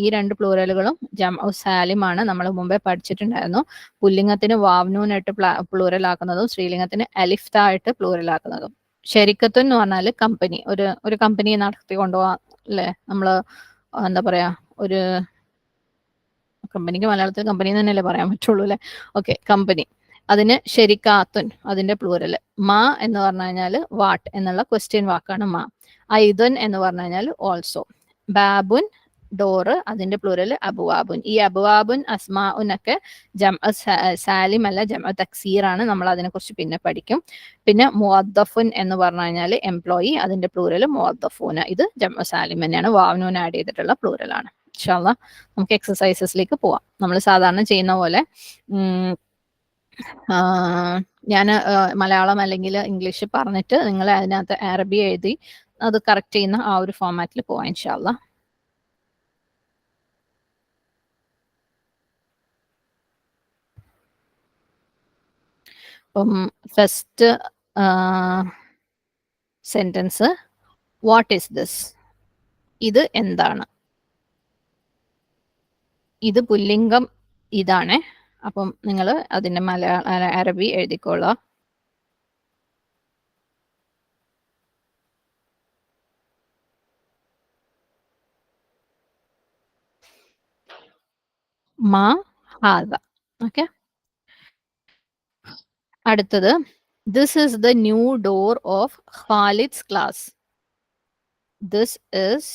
ഈ രണ്ട് പ്ലൂറലുകളും ജംഉ സാലിമാണ്. നമ്മൾ മുമ്പേ പഠിച്ചിട്ടുണ്ടായിരുന്നു. പുല്ലിംഗത്തിന് വാവ്നൂനായിട്ട് പ്ലൂറൽ ആക്കുന്നതും സ്ത്രീലിംഗത്തിന് അലിഫ് താ ആയിട്ട് പ്ലൂറൽ ആക്കുന്നതും. ഷെരിക്കത്ത് എന്ന് പറഞ്ഞാൽ കമ്പനി, ഒരു കമ്പനി നടത്തി കൊണ്ടുപോകാൻ അല്ലേ, നമ്മൾ എന്താ പറയാ, ഒരു കമ്പനിക്ക് മലയാളത്തിൽ കമ്പനി തന്നെയല്ലേ പറയാൻ പറ്റുള്ളൂ അല്ലെ. Okay, company. അതിന് ഷെരിക്കാത്തുൻ അതിന്റെ പ്ലൂരല്. മാ എന്ന് പറഞ്ഞു കഴിഞ്ഞാൽ വാട്ട് എന്നുള്ള ക്വസ്റ്റ്യൻ വാക്കാണ് മാ. ഐദൻ എന്ന് പറഞ്ഞു കഴിഞ്ഞാൽ ഓൾസോ. ബാബുൻ ഡോറ്, അതിന്റെ പ്ലൂരല് അബുവാബുൻ. ഈ അബുവാബുൻ അസ്മാഉൻ ഒക്കെ ജംഅ സാലിം അല്ല, ജംഅ തക്സീർ ആണ്. നമ്മൾ അതിനെ കുറിച്ച് പിന്നെ പഠിക്കും. പിന്നെ മുഅദ്ദഫുൻ എന്ന് പറഞ്ഞു കഴിഞ്ഞാൽ എംപ്ലോയി, അതിന്റെ പ്ലൂരല് മുഅദ്ദഫൂന. ഇത് ജംഅ സാലിം തന്നെയാണ്, വാവ്നൂൻ ആഡ് ചെയ്തിട്ടുള്ള പ്ലൂരലാണ്. ഇൻഷാ അല്ലാഹ് നമുക്ക് എക്സസൈസസിലേക്ക് പോവാം. നമ്മൾ സാധാരണ ചെയ്യുന്ന പോലെ ഞാൻ മലയാളം അല്ലെങ്കിൽ ഇംഗ്ലീഷ് പറഞ്ഞിട്ട് നിങ്ങൾ അതിനകത്ത് അറബി എഴുതി അത് കറക്റ്റ് ചെയ്യുന്ന ആ ഒരു ഫോമാറ്റിൽ പോവാം ഇൻഷാ അല്ലാഹ്. അപ്പം first sentence, what is this, ഇത് എന്താണ്. ഇത് പുല്ലിംഗം ഇതാണ്. അപ്പം നിങ്ങൾ അതിന്റെ അറബി എഴുതിക്കോളാം. മാ ഹാദ. ഓക്കെ, അടുത്തത് this is the new door of Khalid's class. This is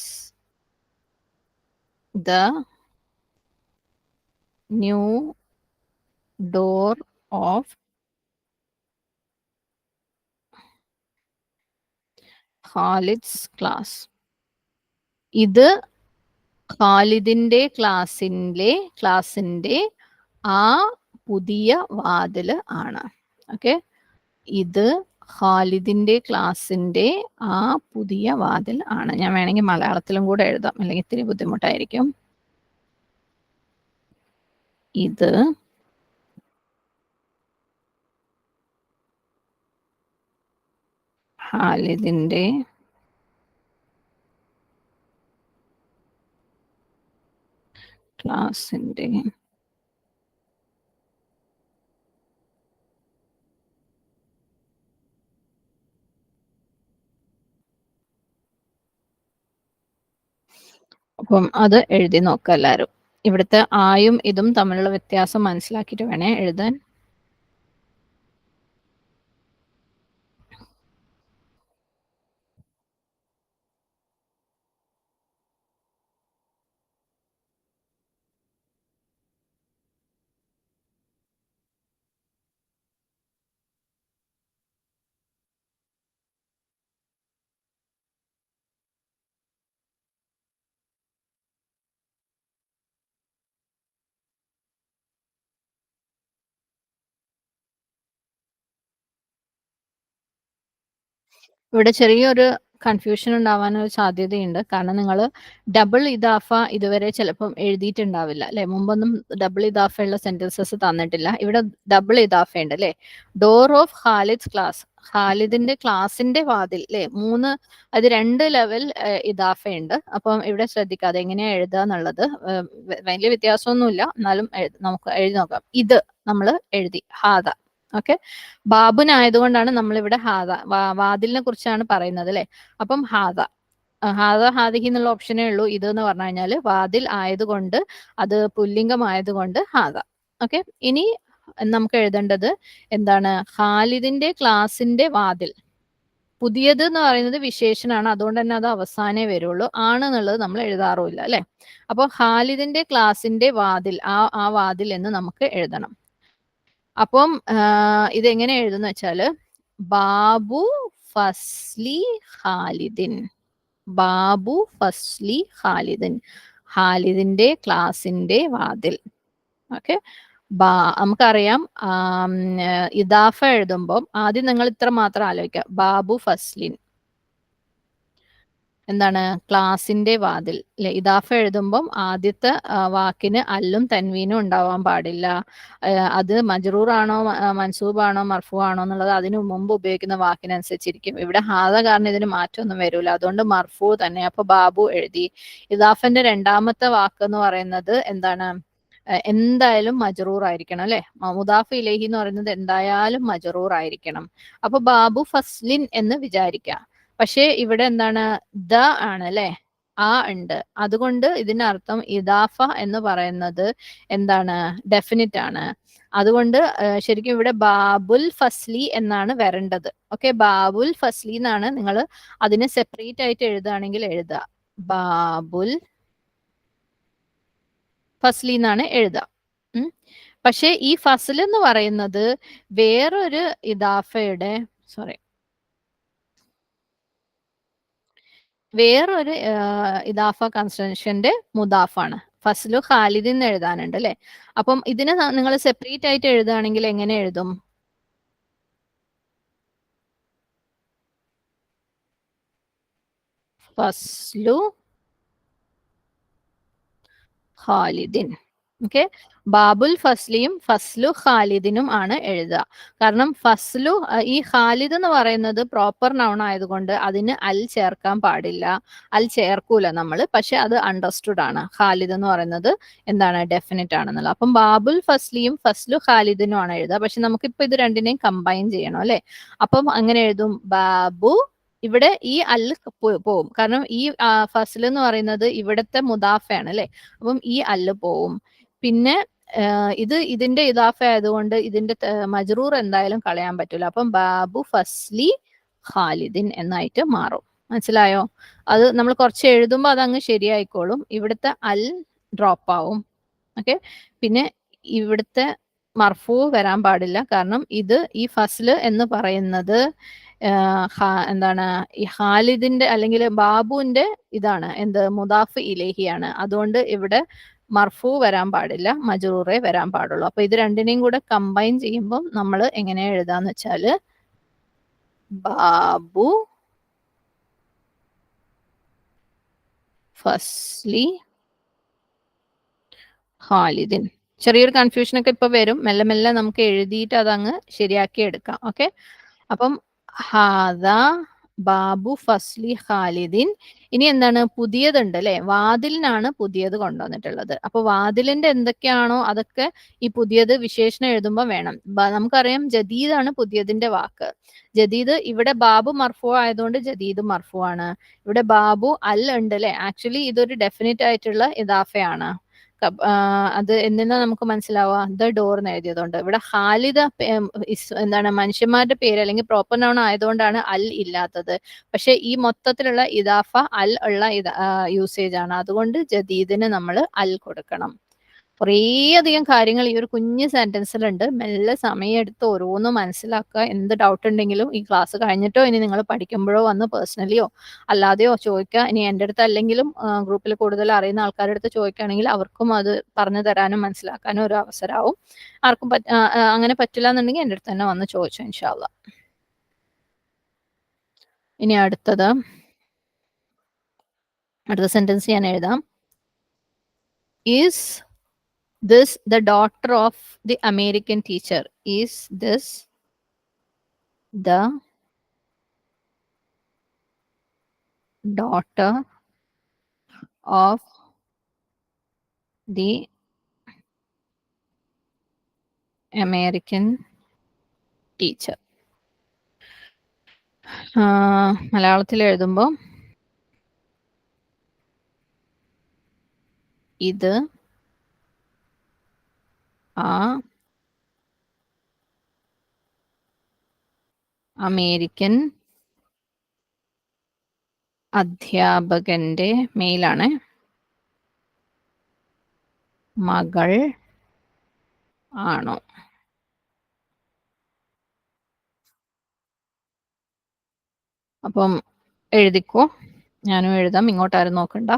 the new door of Khalid's class. ഇത് ഖാലിദിന്റെ ക്ലാസിന്റെ ആ പുതിയ വാതില് ആണ്. ഓക്കെ, ഇത് ഖാലിദിന്റെ ക്ലാസ്സിന്റെ ആ പുതിയ വാതിൽ ആണ്. ഞാൻ വേണമെങ്കിൽ മലയാളത്തിലും കൂടെ എഴുതാം, അല്ലെങ്കിൽ ഇത്തിരി ബുദ്ധിമുട്ടായിരിക്കും. ഇത് ഖാലിദിന്റെ ക്ലാസ്സിന്റെ അപ്പം അത് എഴുതി നോക്കുക എല്ലാവരും. ഇവിടുത്തെ ആയും ഇതും തമ്മിലുള്ള വ്യത്യാസം മനസ്സിലാക്കിയിട്ട് വേണേ എഴുതാൻ. ഇവിടെ ചെറിയൊരു കൺഫ്യൂഷൻ ഉണ്ടാവാനൊരു സാധ്യതയുണ്ട്. കാരണം നിങ്ങൾ ഡബിൾ ഇദാഫ ഇതുവരെ ചിലപ്പം എഴുതിയിട്ടുണ്ടാവില്ല അല്ലെ? മുമ്പൊന്നും ഡബിൾ ഇദാഫയുള്ള സെന്റൻസസ് തന്നിട്ടില്ല. ഇവിടെ ഡബിൾ ഇദാഫ ഉണ്ട് അല്ലെ? ഡോർ ഓഫ് ഖാലിദ്സ് ക്ലാസ്, ഖാലിദിന്റെ ക്ലാസിന്റെ വാതിൽ അല്ലെ? അത് 2 ലെവൽ ഇദാഫ ഉണ്ട്. അപ്പം ഇവിടെ ശ്രദ്ധിക്കുക അതെങ്ങനെയാ എഴുതുക എന്നുള്ളത്. വലിയ വ്യത്യാസമൊന്നുമില്ല, എന്നാലും നമുക്ക് എഴുതി നോക്കാം. ഇത് നമ്മൾ എഴുതി ഹാദ. ഓക്കെ, ബാബുനായതുകൊണ്ടാണ് നമ്മളിവിടെ ഹാദ, വാതിലിനെ കുറിച്ചാണ് പറയുന്നത് അല്ലെ? അപ്പം ഹാദ ഹാദിഹി എന്നുള്ള ഓപ്ഷനേ ഉള്ളൂ. ഇത് എന്ന് പറഞ്ഞു കഴിഞ്ഞാൽ വാതിൽ ആയതുകൊണ്ട്, അത് പുല്ലിംഗം ആയതുകൊണ്ട് ഹാദ. ഓക്കെ, ഇനി നമുക്ക് എഴുതേണ്ടത് എന്താണ്? ഖാലിദിന്റെ ക്ലാസിന്റെ വാതിൽ. പുതിയത് എന്ന് പറയുന്നത് വിശേഷനാണ്, അതുകൊണ്ട് തന്നെ അത് അവസാനേ വരുള്ളൂ. ആണ് എന്നുള്ളത് നമ്മൾ എഴുതാറുമില്ല അല്ലെ? അപ്പോൾ ഖാലിദിന്റെ ക്ലാസിന്റെ വാതിൽ, ആ വാതിൽ എന്ന് നമുക്ക് എഴുതണം. അപ്പം ഇതെങ്ങനെ എഴുതുന്ന വെച്ചാല് ബാബു ഫസ്ലി ഖാലിദിൻ, ബാബു ഫസ്ലി ഖാലിദിൻ, ഖാലിദിന്റെ ക്ലാസിന്റെ വാതിൽ. ഓക്കെ, നമുക്കറിയാം ഇദാഫ എഴുതുമ്പോൾ ആദ്യം നിങ്ങൾ ഇത്ര മാത്രം ആലോചിക്കുക, ബാബു ഫസ്ലിൻ എന്താണ്? ക്ലാസിന്റെ വാതിൽ അല്ലെ? ഇദാഫ എഴുതുമ്പം ആദ്യത്തെ വാക്കിന് അല്ലും തൻവീനും ഉണ്ടാവാൻ പാടില്ല. അത് മജ്റൂർ ആണോ മൻസൂബ് ആണോ മർഫു ആണോ എന്നുള്ളത് അതിന് മുമ്പ് ഉപയോഗിക്കുന്ന വാക്കിനനുസരിച്ചിരിക്കും. ഇവിടെ ഹാദ കാരണം ഇതിന് മാറ്റമൊന്നും വരൂല, അതുകൊണ്ട് മർഫു തന്നെ. അപ്പൊ ബാബു എഴുതി. ഇദാഫന്റെ രണ്ടാമത്തെ വാക്ക് എന്ന് പറയുന്നത് എന്താണ്? എന്തായാലും മജ്റൂർ ആയിരിക്കണം അല്ലെ? മുദാഫ് ഇലൈഹി എന്ന് പറയുന്നത് എന്തായാലും മജ്റൂർ ആയിരിക്കണം. അപ്പൊ ബാബു ഫസ്ലിൻ എന്ന് വിചാരിക്കാം. പക്ഷേ ഇവിടെ എന്താണ്? ദ ആണ് അല്ലെ? ആ ഉണ്ട്. അതുകൊണ്ട് ഇതിന്റെ അർത്ഥം ഇദാഫ എന്ന് പറയുന്നത് എന്താണ്? ഡെഫിനിറ്റ് ആണ്. അതുകൊണ്ട് ശരിക്കും ഇവിടെ ബാബുൽ ഫസ്ലി എന്നാണ് വരേണ്ടത്. ഓക്കെ, ബാബുൽ ഫസ്ലി എന്നാണ് നിങ്ങൾ അതിനെ സെപ്പറേറ്റ് ആയിട്ട് എഴുതുകയാണെങ്കിൽ എഴുതുക. ബാബുൽ ഫസ്ലി എന്നാണ് എഴുതുക. പക്ഷേ ഈ ഫസ്ൽ എന്ന് പറയുന്നത് വേറൊരു ഇദാഫയുടെ വേറൊരു ഇദാഫ കൺസ്ട്രക്ഷന്റെ മുദാഫാണ്. ഫസ്ലു ഖാലിദിൻ എന്ന് എഴുതാനുണ്ട് അല്ലെ? അപ്പം ഇതിനെ നിങ്ങൾ സെപ്പറേറ്റ് ആയിട്ട് എഴുതുകയാണെങ്കിൽ എങ്ങനെ എഴുതും? ഫസ്ലു ഖാലിദിൻ. ഓക്കെ, ബാബുൽ ഫസ്ലിയും ഫസ്ലു ഖാലിദിനും ആണ് എഴുതുക. കാരണം ഫസ്ലു, ഈ ഖാലിദ് എന്ന് പറയുന്നത് പ്രോപ്പർ നൗൺ ആയതുകൊണ്ട് അതിന് അൽ ചേർക്കാൻ പാടില്ല. അൽ ചേർക്കൂല നമ്മൾ, പക്ഷെ അത് അണ്ടർസ്റ്റുഡ് ആണ്. ഖാലിദ് എന്ന് പറയുന്നത് എന്താണ്? ഡെഫിനിറ്റ് ആണെന്നുള്ളത്. അപ്പം ബാബുൽ ഫസ്ലിയും ഫസ്ലു ഖാലിദിനും ആണ് എഴുതുക. പക്ഷെ നമുക്കിപ്പോ ഇത് രണ്ടിനെയും കമ്പൈൻ ചെയ്യണം അല്ലെ? അപ്പം അങ്ങനെ എഴുതും ബാബു. ഇവിടെ ഈ അല്ല് പോവും, കാരണം ഈ ഫസ്ൽ എന്ന് പറയുന്നത് ഇവിടത്തെ മുദാഫയാണ് അല്ലെ? അപ്പം ഈ അല്ല് പോവും. പിന്നെ ഇതിന്റെ ഇദാഫ ആയതുകൊണ്ട് ഇതിന്റെ മജ്റൂർ എന്തായാലും കളയാൻ പറ്റൂല. അപ്പം ബാബു ഫസ്ലി ഖാലിദിൻ എന്നായിട്ട് മാറും. മനസ്സിലായോ? അത് നമ്മൾ കുറച്ച് എഴുതുമ്പോൾ അതങ്ങ് ശരിയായിക്കോളും. ഇവിടുത്തെ അൽ ഡ്രോപ്പ് ആവും. ഓക്കെ, പിന്നെ ഇവിടുത്തെ മർഫൂ വരാൻ പാടില്ല, കാരണം ഈ ഫസ്ല് എന്ന് പറയുന്നത് എന്താണ്? ഈ ഖാലിദിന്റെ അല്ലെങ്കിൽ ബാബുവിന്റെ ഇതാണ് എന്ത്? മുദാഫ് ഇലേഹിയാണ്. അതുകൊണ്ട് ഇവിടെ മർഫൂ വരാൻ പാടില്ല, മജ്റൂറേ വരാൻ പാടുള്ളൂ. അപ്പൊ ഇത് രണ്ടിനെയും കൂടെ കമ്പൈൻ ചെയ്യുമ്പോൾ നമ്മൾ എങ്ങനെ എഴുതാന്ന് വെച്ചാല് ബാബു ഫസ്ലി ഖാലിദിൻ. ചെറിയൊരു കൺഫ്യൂഷൻ ഒക്കെ ഇപ്പൊ വരും. മെല്ലെ മെല്ലെ നമുക്ക് എഴുതിയിട്ട് അതങ്ങ് ശരിയാക്കി എടുക്കാം. ഓക്കെ, അപ്പം ഹാദ ബാബു ഫസ്ലി ഖാലിദിൻ. ഇനി എന്താണ് പുതിയതുണ്ട് അല്ലെ, വാതിലിനാണ് പുതിയത് കൊണ്ടുവന്നിട്ടുള്ളത്. അപ്പൊ വാതിലിന്റെ എന്തൊക്കെയാണോ അതൊക്കെ ഈ പുതിയത് വിശേഷണം എഴുതുമ്പോൾ വേണം. നമുക്കറിയാം ജദീദാണ് പുതിയതിന്റെ വാക്ക്. ജദീദ് ഇവിടെ ബാബു മർഫു ആയതുകൊണ്ട് ജദീദ് മർഫു ആണ്. ഇവിടെ ബാബു അൽ ഉണ്ട് അല്ലെ, ആക്ച്വലി ഇതൊരു ഡെഫിനിറ്റ് ആയിട്ടുള്ള ഇദാഫയാണ്. അത് എന്തിനാ നമുക്ക് മനസ്സിലാവുക, ദ ഡോർ എന്ന് എഴുതിയതുകൊണ്ട്. ഇവിടെ ഖാലിദ എന്താണ് മനുഷ്യന്മാരുടെ പേര് അല്ലെങ്കിൽ പ്രോപ്പർ നൗൺ ആയതുകൊണ്ടാണ് അൽ ഇല്ലാത്തത്. പക്ഷെ ഈ മൊത്തത്തിലുള്ള ഇദാഫ അൽ ഉള്ള യൂസേജ് ആണ്, അതുകൊണ്ട് ജദീദിന് നമ്മൾ അൽ കൊടുക്കണം. കുറേ അധികം കാര്യങ്ങൾ ഈ ഒരു കുഞ്ഞ് സെന്റൻസിലുണ്ട്. മെല്ലെ സമയമെടുത്ത് ഓരോന്നും മനസ്സിലാക്കുക. എന്ത് ഡൗട്ട് ഉണ്ടെങ്കിലും ഈ ക്ലാസ് കഴിഞ്ഞിട്ടോ ഇനി നിങ്ങൾ പഠിക്കുമ്പോഴോ വന്ന് പേഴ്സണലിയോ അല്ലാതെയോ ചോദിക്കുക. ഇനി എൻ്റെ അടുത്ത് അല്ലെങ്കിലും ഗ്രൂപ്പിൽ കൂടുതൽ അറിയുന്ന ആൾക്കാരുടെ അടുത്ത് ചോദിക്കുകയാണെങ്കിൽ അവർക്കും അത് പറഞ്ഞു തരാനും മനസ്സിലാക്കാനും ഒരു അവസരമാവും. ആർക്കും അങ്ങനെ പറ്റില്ല എന്നുണ്ടെങ്കിൽ എൻ്റെ അടുത്ത് തന്നെ വന്ന് ചോദിച്ചു ഇൻഷാ അള്ളാ. ഇനി അടുത്ത സെന്റൻസ് ഞാൻ എഴുതാം. Is this the daughter of the American teacher? Is this the daughter of the American teacher? മലയാളത്തിൽ എഴുതുമ്പോൾ ഇത് ആ അമേരിക്കൻ അധ്യാപകന്റെ മെയിലാണ് മകൾ ആണോ? അപ്പം എഴുതിക്കോ, ഞാനും എഴുതാം, ഇങ്ങോട്ടാരും നോക്കണ്ട.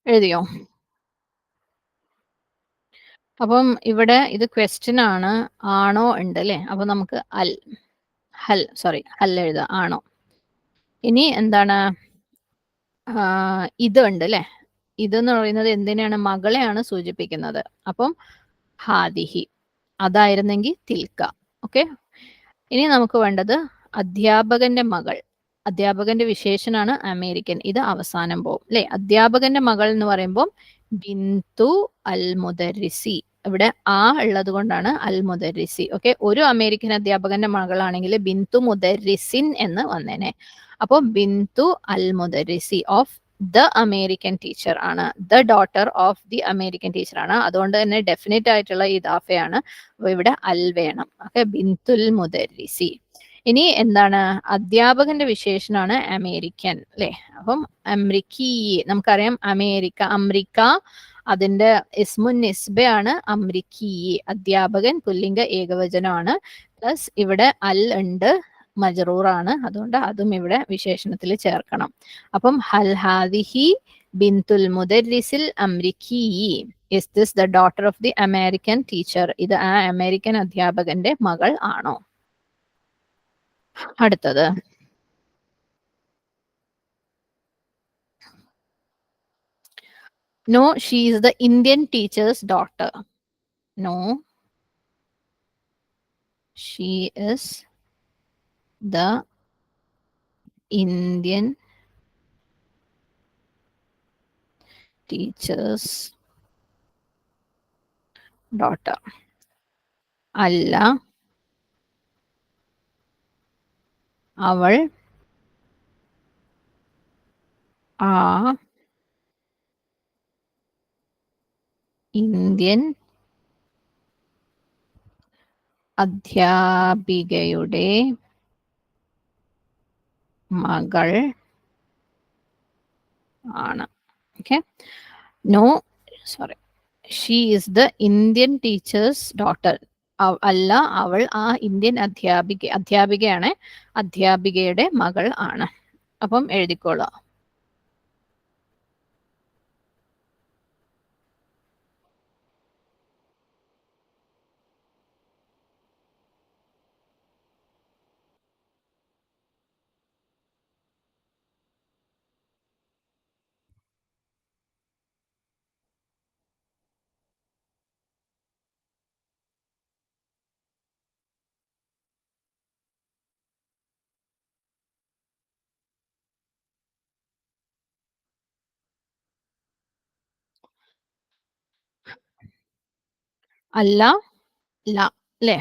എഴുതിയോ? അപ്പം ഇവിടെ ഇത് ക്വസ്റ്റ്യൻ ആണ്, ആണോ ഉണ്ട് അല്ലെ. അപ്പൊ നമുക്ക് ഹൽ എഴുതാം, ആണോ. ഇനി എന്താണ്, ഇതുണ്ട് അല്ലെ. ഇതെന്ന് പറയുന്നത് എന്തിനാണ്, മകളെയാണ് സൂചിപ്പിക്കുന്നത്. അപ്പം ഹാദിഹി, അതായിരുന്നെങ്കിൽ തിൽക്ക. ഓക്കെ, ഇനി നമുക്ക് വേണ്ടത് അധ്യാപകന്റെ മകൾ. അധ്യാപകന്റെ വിശേഷനാണ് അമേരിക്കൻ, ഇത് അവസാനം പോവും അല്ലെ. അധ്യാപകന്റെ മകൾ എന്ന് പറയുമ്പോൾ ബിന്തു അൽ മുദരിസി. ഇവിടെ ആ ഉള്ളത് കൊണ്ടാണ് അൽ മുദരിസി. ഓക്കെ, ഒരു അമേരിക്കൻ അധ്യാപകന്റെ മകളാണെങ്കിൽ ബിന്തു മുദരിസിൻ എന്ന് വന്നേനെ. അപ്പോൾ ബിന്തു അൽ മുദരിസി ഓഫ് ദ അമേരിക്കൻ ടീച്ചർ ആണ്, the daughter of the American teacher ആണ്. അതുകൊണ്ട് തന്നെ ഡെഫിനറ്റ് ആയിട്ടുള്ള ഇദാഫയാണ്. അപ്പൊ ഇവിടെ അൽ വേണം. ഓക്കെ, ബിന്തുൽ മുദരിസി. ഇനി എന്താണ്, അധ്യാപകന്റെ വിശേഷനാണ് അമേരിക്കൻ അല്ലെ. അപ്പം അമ്രിക്കി, നമുക്കറിയാം അമരിക്ക അതിന്റെ ഇസ്മുൻ നിസ്ബയാണ് അമ്രിക്കി. അധ്യാപകൻ പുല്ലിംഗ ഏകവചനമാണ്. പ്ലസ് ഇവിടെ അൽ ഉണ്ട്, മജറൂറാണ്, അതുകൊണ്ട് അതും ഇവിടെ വിശേഷണത്തിൽ ചേർക്കണം. അപ്പം ഹൽ ഹാദിഹി ബിന്തുൽ മുദരിസിൽ അമ്രിക്കി. Is this the daughter of the American teacher? ഇത് ആ അമേരിക്കൻ അധ്യാപകന്റെ മകൾ ആണോ? അടുത്തത് no she is the Indian teacher's daughter. No she is the Indian teacher's daughter. അല്ല, അവൾ ആ ഇന്ത്യൻ അധ്യാപികയുടെ മകൾ ആണ്. Okay, no sorry, she is the Indian teacher's daughter. അല്ല, അവൾ ആ ഇന്ത്യൻ അധ്യാപികയാണ്, അധ്യാപികയുടെ മകൾ ആണ്. അപ്പം എഴുതിക്കോളാം. അല്ല, ല, അല്ലേ?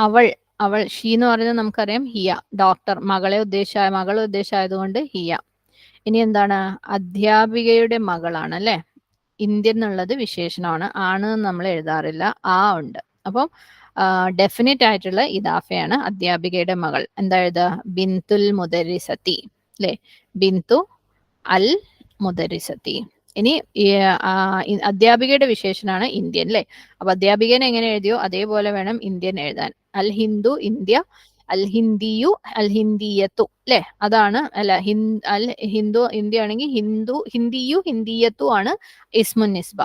അവൾ, അവൾ, ഷീ എന്ന് പറയുന്നത് നമുക്കറിയാം ഹിയ, ഡോക്ടർ, മകളെ ഉദ്ദേശമായതുകൊണ്ട് ഹിയ. ഇനി എന്താണ്? അധ്യാപികയുടെ മകളാണ് അല്ലേ? ഇന്ത്യൻ എന്നുള്ളത് വിശേഷണമാണ്, ആണ് നമ്മൾ എഴുതാറില്ല, ആ ഉണ്ട്. അപ്പം ഡെഫിനറ്റ് ആയിട്ടുള്ള ഇദാഫയാണ് അധ്യാപികയുടെ മകൾ. എന്താ എഴുതുക? ബിന്തുൽ മുദരിസത്തി അല്ലേ? ബിന്തു അൽ മുദരിസത്തി. ഇനി അധ്യാപികയുടെ വിശേഷനാണ് ഇന്ത്യൻ അല്ലേ? അപ്പൊ അധ്യാപികനെ എങ്ങനെ എഴുതിയോ അതേപോലെ വേണം ഇന്ത്യൻ എഴുതാൻ. അൽ ഹിന്ദു ഇന്ത്യ, അൽ ഹിന്ദിയു അൽ ഹിന്ദിയത്തു അല്ലെ? അതാണ്, അല്ല അൽ ഹിന്ദു ഇന്ത്യ ആണെങ്കിൽ ഹിന്ദിയു ഹിന്ദിയത്തു ആണ് ഇസ്മുൻ നിസ്ബ.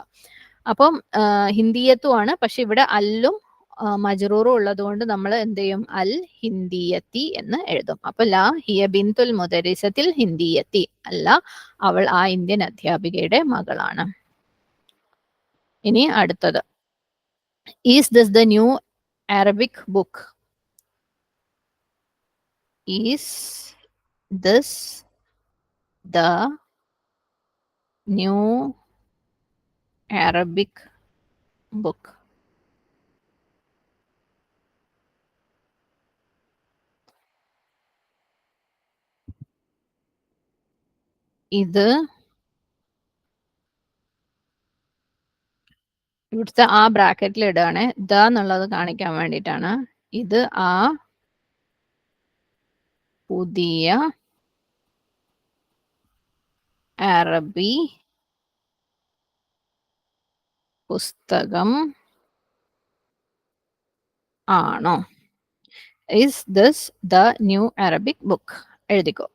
അപ്പം ഹിന്ദിയത്തു ആണ്, പക്ഷെ ഇവിടെ അല്ലും മജ്റൂറും ഉള്ളത് കൊണ്ട് നമ്മൾ എന്ത് ചെയ്യും? അൽ ഹിന്ദിയത്തി എന്ന് എഴുതും. അപ്പൊ ലാ ഹിയ ബിന്തുൽ മുദരിസത്തിൽ ഹിന്ദിയത്തി, അല്ല അവൾ ആ ഇന്ത്യൻ അധ്യാപികയുടെ മകളാണ്. ഇനി അടുത്തത്, is this the new Arabic book? Is this the new Arabic book? ഇത് ഇവിടുത്തെ ആ ബ്രാക്കറ്റിൽ ഇടുകയാണ്, ദ എന്നുള്ളത് കാണിക്കാൻ വേണ്ടിയിട്ടാണ്. ഇത് ആ പുതിയ അറബി പുസ്തകം ആണോ? Is this the new Arabic book? എഴുതിക്കോ.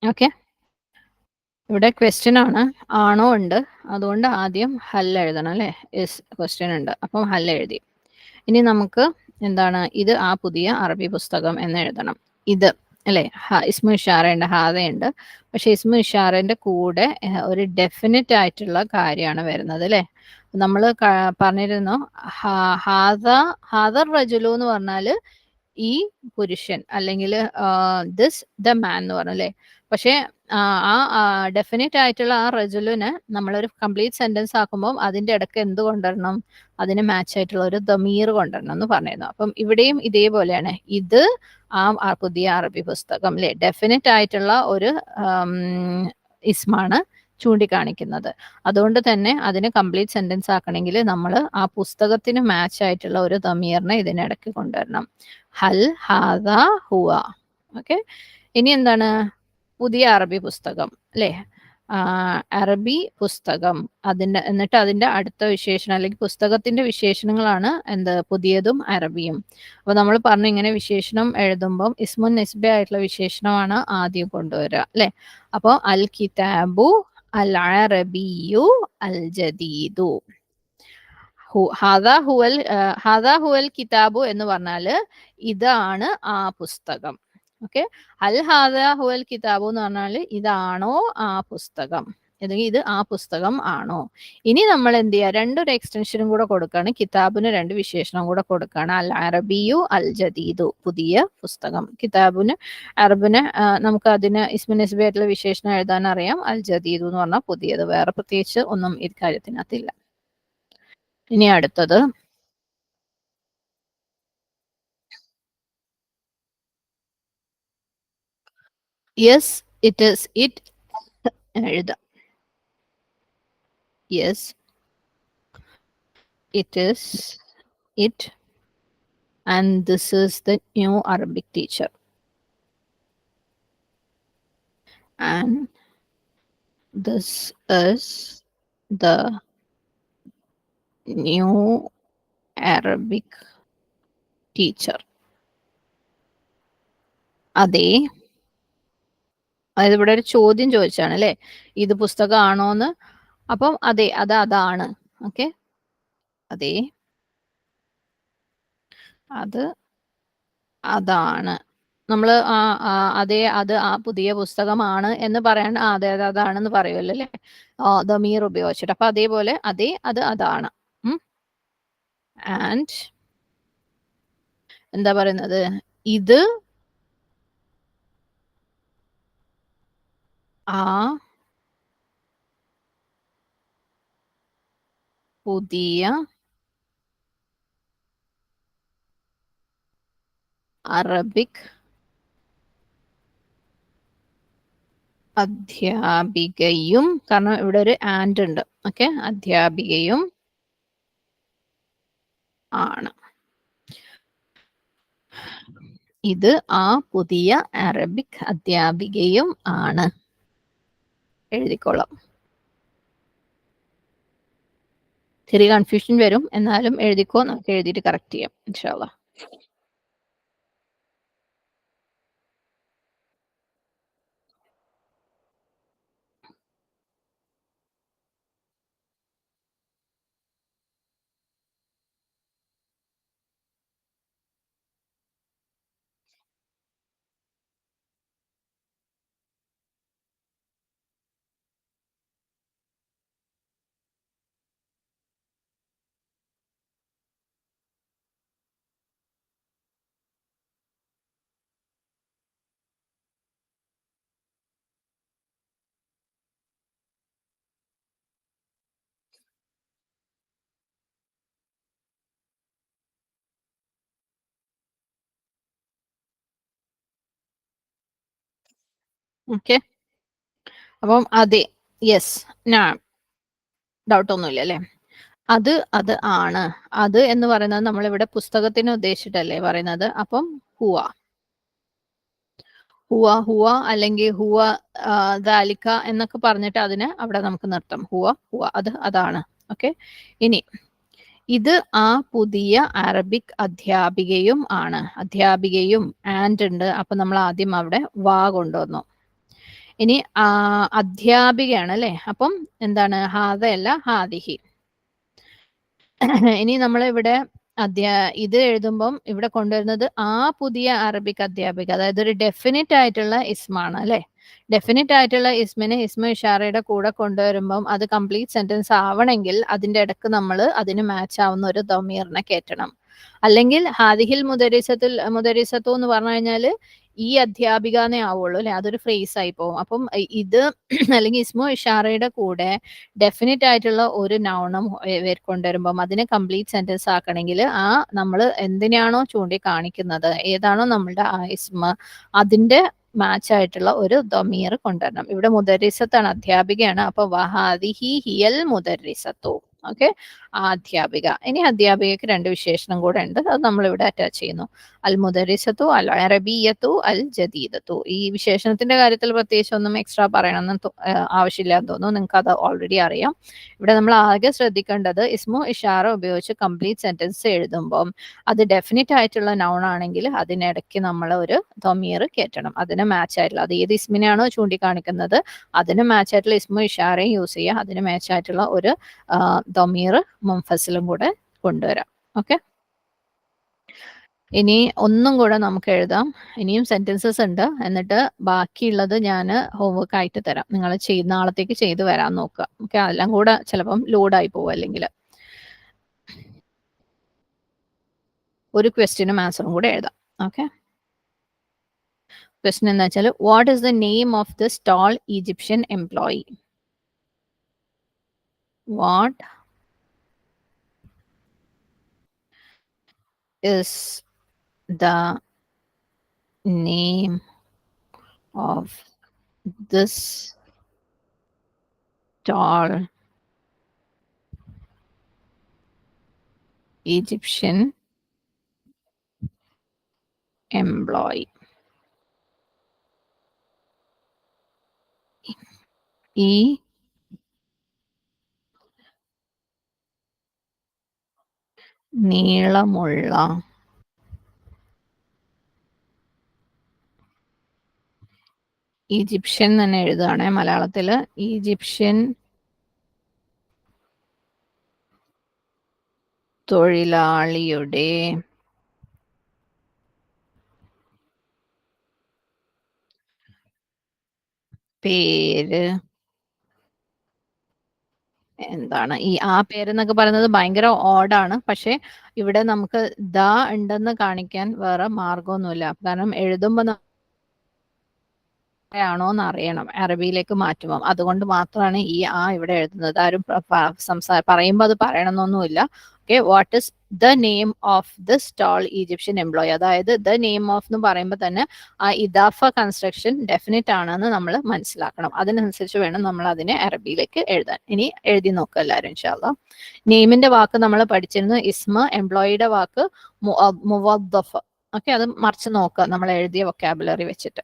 ഓക്കെ, ഇവിടെ ക്വസ്റ്റ്യൻ ആണ്, ആണോ ഉണ്ട്, അതുകൊണ്ട് ആദ്യം ഹൽ എഴുതണം അല്ലേ? യെസ്, ക്വസ്റ്റ്യൻ ഉണ്ട്, അപ്പം ഹൽ എഴുതി. ഇനി നമുക്ക് എന്താണ്? ഇത് ആ പുതിയ അറബി പുസ്തകം എന്ന് എഴുതണം. ഇത് അല്ലേ? ഇസ്മു ഇഷാറയുണ്ട്, ഹാദയുണ്ട്, പക്ഷെ ഇസ്മു ഇഷാറന്റെ കൂടെ ഒരു ഡെഫിനറ്റ് ആയിട്ടുള്ള കാര്യമാണ് വരുന്നത് അല്ലേ? നമ്മൾ പറഞ്ഞിരുന്നു ഹാദർ റജുലു എന്ന് പറഞ്ഞാൽ ഈ പുരുഷൻ, അല്ലെങ്കിൽ ദിസ് ദ മാൻ എന്ന് പറഞ്ഞല്ലേ? പക്ഷെ ആ ഡെഫിനറ്റ് ആയിട്ടുള്ള ആ റജുലിന് നമ്മളൊരു കംപ്ലീറ്റ് സെന്റൻസ് ആക്കുമ്പോൾ അതിന്റെ ഇടയ്ക്ക് എന്ത് കൊണ്ടുവരണം? അതിന് മാച്ച് ആയിട്ടുള്ള ഒരു ദമീർ കൊണ്ടുവരണം എന്ന് പറഞ്ഞിരുന്നു. അപ്പം ഇവിടെയും ഇതേപോലെയാണ്. ഇത് ആ പുതിയ അറബി പുസ്തകം അല്ലെ? ഡെഫിനറ്റ് ആയിട്ടുള്ള ഒരു ഇസ്മാണ് ചൂണ്ടിക്കാണിക്കുന്നത്. അതുകൊണ്ട് തന്നെ അതിന് കംപ്ലീറ്റ് സെന്റൻസ് ആക്കണമെങ്കിൽ നമ്മൾ ആ പുസ്തകത്തിന് മാച്ച് ആയിട്ടുള്ള ഒരു ദമീറിനെ ഇതിനിടയ്ക്ക് കൊണ്ടുവരണം. ഹൽ, ഹാദ, ഹുവ. ഓക്കെ, ഇനി എന്താണ്? പുതിയ അറബി പുസ്തകം അല്ലേ? അറബി പുസ്തകം. എന്നിട്ട് അതിന്റെ അടുത്ത വിശേഷണം അല്ലെങ്കിൽ പുസ്തകത്തിന്റെ വിശേഷണങ്ങളാണ് എന്ത്, പുതിയതും അറബിയും. അപ്പൊ നമ്മൾ പറഞ്ഞു ഇങ്ങനെ വിശേഷണം എഴുതുമ്പം ഇസ്മുൻ നിസ്ബ ആയിട്ടുള്ള വിശേഷണമാണ് ആദ്യം കൊണ്ടുവരിക അല്ലെ. അപ്പൊ അൽ കിതാബു അൽ അറബിയു അൽ ജദീദു. ഹാദാ ഹുവൽ കിതാബു എന്ന് പറഞ്ഞാല് ഇതാണ് ആ പുസ്തകം. ഓക്കെ, അൽ ഹാദാ ഹുവൽ കിതാബു എന്ന് പറഞ്ഞാല് ഇതാണോ ആ പുസ്തകം, അല്ലെങ്കിൽ ഇത് ആ പുസ്തകം ആണോ. ഇനി നമ്മൾ എന്ത് ചെയ്യുക, രണ്ടൊരു എക്സ്റ്റൻഷനും കൂടെ കൊടുക്കുകയാണ്, കിതാബിന് രണ്ട് വിശേഷണം കൂടെ കൊടുക്കുകയാണ്. അൽ അറബിയു അൽ ജദീദു, പുതിയ പുസ്തകം. കിതാബിന് അറബിന് നമുക്ക് അതിന് ഇസ്മു നിസ്ബ ആയിട്ടുള്ള വിശേഷണം എഴുതാൻ അറിയാം. അൽ ജദീദു എന്ന് പറഞ്ഞാൽ പുതിയത്. വേറെ പ്രത്യേകിച്ച് ഒന്നും ഇക്കാര്യത്തിനകത്തില്ല. ഇനി അടുത്തത് യെസ് ഇറ്റ് ഈസ് ഇറ്റ് എഴുതാം. Yes it is it and this is the new Arabic teacher. And this is the new Arabic teacher. അതെ, അതായത് ഇവിടെ ഒരു ചോദ്യം ചോദിച്ചാണ് അല്ലെ, ഇത് പുസ്തകമാണോന്ന്. അപ്പം അതെ, അതാണ്. ഓക്കെ, അതെ അതാണ്. നമ്മൾ അതെ ആ പുതിയ പുസ്തകമാണ് എന്ന് പറയാൻ അതെ അതാണെന്ന് പറയുമല്ലോ അല്ലെ, ദമീർ ഉപയോഗിച്ചിട്ട്. അപ്പൊ അതേപോലെ അതെ അതാണ്. ആൻഡ് എന്താ പറയുന്നത്, ഇത് ആ പുതിയ അറബിക് അധ്യാപികയും, കാരണം ഇവിടെ ഒരു ആൻഡ് ഉണ്ട്. ഓക്കെ, അധ്യാപികയും ആണ്. ഇത് ആ പുതിയ അറബിക് അധ്യാപികയും ആണ്. എഴുതിക്കോളാം. ചെറിയ കൺഫ്യൂഷൻ വരും, എന്നാലും എഴുതിക്കോ, നമുക്ക് എഴുതിയിട്ട് കറക്റ്റ് ചെയ്യാം ഇൻഷാ അല്ലാഹ്. ഓക്കെ, അപ്പം അതെ, യെസ്, ഞാൻ ഡൗട്ട് ഒന്നുമില്ല അല്ലെ. അത് ആണ്. അത് എന്ന് പറയുന്നത് നമ്മളിവിടെ പുസ്തകത്തിനെ ഉദ്ദേശിച്ചിട്ടല്ലേ പറയുന്നത്. അപ്പം ഹുവ അല്ലെങ്കിൽ ഹുവ ദാലിക്ക എന്നൊക്കെ പറഞ്ഞിട്ട് അതിന് അവിടെ നമുക്ക് നിർത്താം. ഹുവ അതാണ്. ഓക്കെ, ഇനി ഇത് ആ പുതിയ അറബിക് അധ്യാപികയും ആണ്. അധ്യാപികയും ആൻഡ് ഉണ്ട്, അപ്പൊ നമ്മൾ ആദ്യം അവിടെ വാ കൊണ്ടുവന്നു. ഇനി അധ്യാപികയാണ് അല്ലെ, അപ്പം എന്താണ്, ഹാദയല്ല ഹാദിഹി. ഇനി നമ്മൾ ഇവിടെ ഇത് എഴുതുമ്പം ഇവിടെ കൊണ്ടുവരുന്നത് ആ പുതിയ അറബിക് അധ്യാപിക, അതായത് ഒരു ഡെഫിനിറ്റ് ആയിട്ടുള്ള ഇസ്മാണ് അല്ലെ. ഡെഫിനിറ്റ് ആയിട്ടുള്ള ഇസ്മിനെ ഇസ്മ ഇഷാറയുടെ കൂടെ കൊണ്ടുവരുമ്പം അത് കംപ്ലീറ്റ് സെന്റൻസ് ആവണമെങ്കിൽ അതിന്റെ ഇടക്ക് നമ്മൾ അതിന് മാച്ച് ആവുന്ന ഒരു ദമീറിനെ കയറ്റണം. അല്ലെങ്കിൽ ഹാദിഹിൽ മുദരിസത്തു എന്ന് പറഞ്ഞു കഴിഞ്ഞാൽ ഈ അധ്യാപിക എന്നേ ആവുള്ളൂ അല്ലെ, അതൊരു ഫ്രേസ് ആയി പോകും. അപ്പം ഇത് അല്ലെങ്കിൽ ഇസ്മു ഇഷാറയുടെ കൂടെ ഡെഫിനിറ്റ് ആയിട്ടുള്ള ഒരു നൗണും കൊണ്ടുവരുമ്പം അതിനെ കംപ്ലീറ്റ് സെന്റൻസ് ആക്കണമെങ്കിൽ നമ്മൾ എന്തിനാണോ കാണിക്കുന്നത്, ഏതാണോ നമ്മളുടെ ആ ഇസ്മ, അതിന്റെ മാച്ച് ആയിട്ടുള്ള ഒരു ദമീർ കൊണ്ടുവരണം. ഇവിടെ മുദരിസത്താണ്, അധ്യാപികയാണ്. അപ്പൊ വഹാദിഹി ഹിയൽ മുദരിസത്തു. ഓക്കെ, അധ്യാപിക. ഇനി അധ്യാപികയ്ക്ക് 2 വിശേഷണം കൂടെ ഉണ്ട്, അത് നമ്മളിവിടെ അറ്റാച്ച് ചെയ്യുന്നു. അൽ മുദരിസത്തു അൽ അറബിയ്യത്തു അൽ ജദീദത്തു. ഈ വിശേഷണത്തിന്റെ കാര്യത്തിൽ പ്രത്യേകിച്ച് ഒന്നും എക്സ്ട്രാ പറയണമെന്ന് ആവശ്യമില്ലാന്ന് തോന്നുന്നു, നിങ്ങൾക്ക് അത് ഓൾറെഡി അറിയാം. ഇവിടെ നമ്മൾ ആകെ ശ്രദ്ധിക്കേണ്ടത് ഇസ്മു ഇഷാറ ഉപയോഗിച്ച് കംപ്ലീറ്റ് സെന്റൻസ് എഴുതുമ്പം അത് ഡെഫിനിറ്റ് ആയിട്ടുള്ള നൗൺ ആണെങ്കിൽ അതിനിടയ്ക്ക് നമ്മൾ ഒരു ധമീർ കയറ്റണം, അതിന് മാച്ച് ആയിട്ടുള്ള, അത് ഏത് ഇസ്മിനെയാണോ ചൂണ്ടിക്കാണിക്കുന്നത് അതിന് മാച്ച് ആയിട്ടുള്ള ഇസ്മു ഇഷാറയും യൂസ് ചെയ്യുക, അതിന് മാച്ച് ആയിട്ടുള്ള ഒരു ധമീർ മുൻഫസിലും കൂടെ കൊണ്ടുവരാം. ഓക്കെ, ഇനി ഒന്നും കൂടെ നമുക്ക് എഴുതാം. ഇനിയും സെന്റൻസസ് ഉണ്ട്, എന്നിട്ട് ബാക്കിയുള്ളത് ഞാൻ ഹോംവർക്ക് ആയിട്ട് തരാം, നിങ്ങൾ നാളത്തേക്ക് ചെയ്ത് വരാൻ നോക്കുക. ഓക്കെ, എല്ലാം കൂടെ ചിലപ്പം ലോഡായി പോകും. അല്ലെങ്കിൽ ഒരു ക്വസ്റ്റ്യനും ആൻസറും കൂടെ എഴുതാം. ഓക്കെ, ക്വസ്റ്റ്യൻ എന്താ വെച്ചാൽ, what is the name of this tall Egyptian employee? What is the name of this tall Egyptian employee? ഈ നീളമുള്ള ഈജിപ്ഷ്യൻ തന്നെ എഴുതുകയാണെ മലയാളത്തില്, ഈജിപ്ഷ്യൻ തൊഴിലാളിയുടെ പേര് എന്താണ്? ഈ ആ പേരെന്നൊക്കെ പറയുന്നത് ഭയങ്കര ഓഡാണ്, പക്ഷെ ഇവിടെ നമുക്ക് ദ ഉണ്ടെന്ന് കാണിക്കാൻ വേറെ മാർഗമൊന്നുമില്ല. കാരണം എഴുതുമ്പോൾ ആണോന്ന് അറിയണം അറബിയിലേക്ക് മാറ്റുമ്പോൾ, അതുകൊണ്ട് മാത്രമാണ് ഈ ആ ഇവിടെ എഴുതുന്നത്. ആരും പറയുമ്പോൾ അത് പറയണമെന്നൊന്നുമില്ല. Okay, what is the name of this tall Egyptian employee, അതായത് ദ നെയിം ഓഫ് എന്ന് പറയുമ്പോൾ തന്നെ ആ ഇദാഫ കൺസ്ട്രക്ഷൻ ഡെഫിനിറ്റ് ആണെന്ന് നമ്മൾ മനസ്സിലാക്കണം. അതിനനുസരിച്ച് വേണം നമ്മൾ അതിനെ അറബിയിലേക്ക് എഴുതാൻ. ഇനി എഴുതി നോക്കുക എല്ലാവരും ഇൻഷാ അല്ലാ. നെയിമിന്റെ വാക്ക് നമ്മൾ പഠിച്ചിരുന്നു ഇസ്മ, എംപ്ലോയിയുടെ വാക്ക് മുവദ്ദഫ്. ഓക്കെ, അത് മറിച്ച് നോക്കുക നമ്മൾ എഴുതിയ വൊക്കാബുലറി വെച്ചിട്ട്.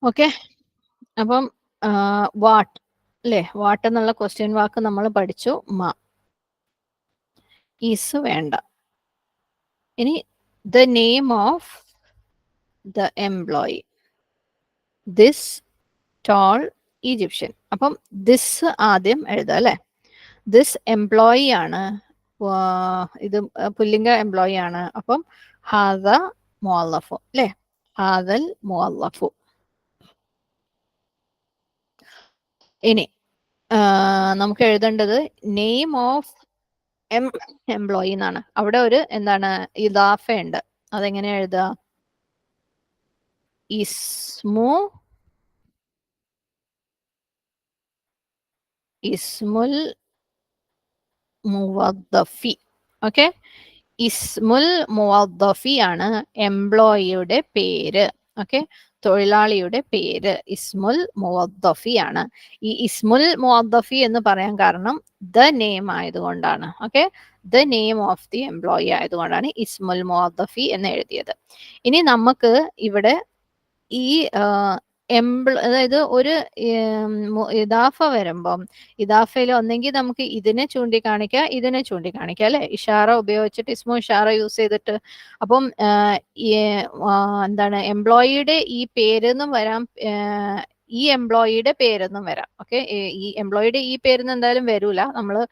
ഓക്കെ, അപ്പം വാട്ട് അല്ലേ, വാട്ട് എന്നുള്ള ക്വസ്റ്റ്യൻ വാക്ക് നമ്മൾ പഠിച്ചു. ഈസ് വേണ്ട. ഇനി the name of the employee, this tall Egyptian. അപ്പം ദിസ് ആദ്യം എഴുതാം അല്ലെ, ദിസ് എംപ്ലോയി ആണ്, ഇത് പുല്ലിംഗ എംപ്ലോയി ആണ്. അപ്പം ഹാദ മുഅല്ലഫു അല്ലെ, ഹാദൽ മുഅല്ലഫു. ഇനി നമുക്ക് എഴുതേണ്ടത് നെയിം ഓഫ് എംപ്ലോയി എന്നാണ്. അവിടെ ഒരു എന്താണ് ഇദാഫ ഉണ്ട്, അതെങ്ങനെ എഴുതുക? ഇസ്മുൽ മുവദ്ദഫി. ഓക്കെ, ഇസ്മുൽ മുവദ്ദഫി ആണ് എംപ്ലോയിയുടെ പേര്. ഓക്കെ, തൊഴിലാളിയുടെ പേര് ഇസ്മുൽ മുവദ്ദഫി ആണ്. ഈ ഇസ്മുൽ മുവദ്ദഫി എന്ന് പറയാൻ കാരണം ദ നെയിം ആയതുകൊണ്ടാണ്. Okay, the name of the employee ആയതുകൊണ്ടാണ് ഇസ്മുൽ മുവദ്ദഫി എന്ന് എഴുതിയത്. ഇനി നമുക്ക് ഇവിടെ ഈ അതായത് ഒരു ഇദാഫ വരുമ്പം ഇദാഫയിൽ ഒന്നെങ്കിൽ നമുക്ക് ഇതിനെ ചൂണ്ടിക്കാണിക്കാം, ഇതിനെ ചൂണ്ടിക്കാണിക്കാം അല്ലെ, ഇഷാറ ഉപയോഗിച്ചിട്ട് ഇസ്മു ഇഷാറ യൂസ് ചെയ്തിട്ട്. അപ്പം എന്താണ് എംപ്ലോയിയുടെ ഈ പേരെന്നും വരാം, ഈ എംപ്ലോയിയുടെ പേരെന്നും വരാം. ഓക്കെ, ഈ എംപ്ലോയിയുടെ ഈ പേരെന്ന് എന്തായാലും വരൂല. നമ്മള്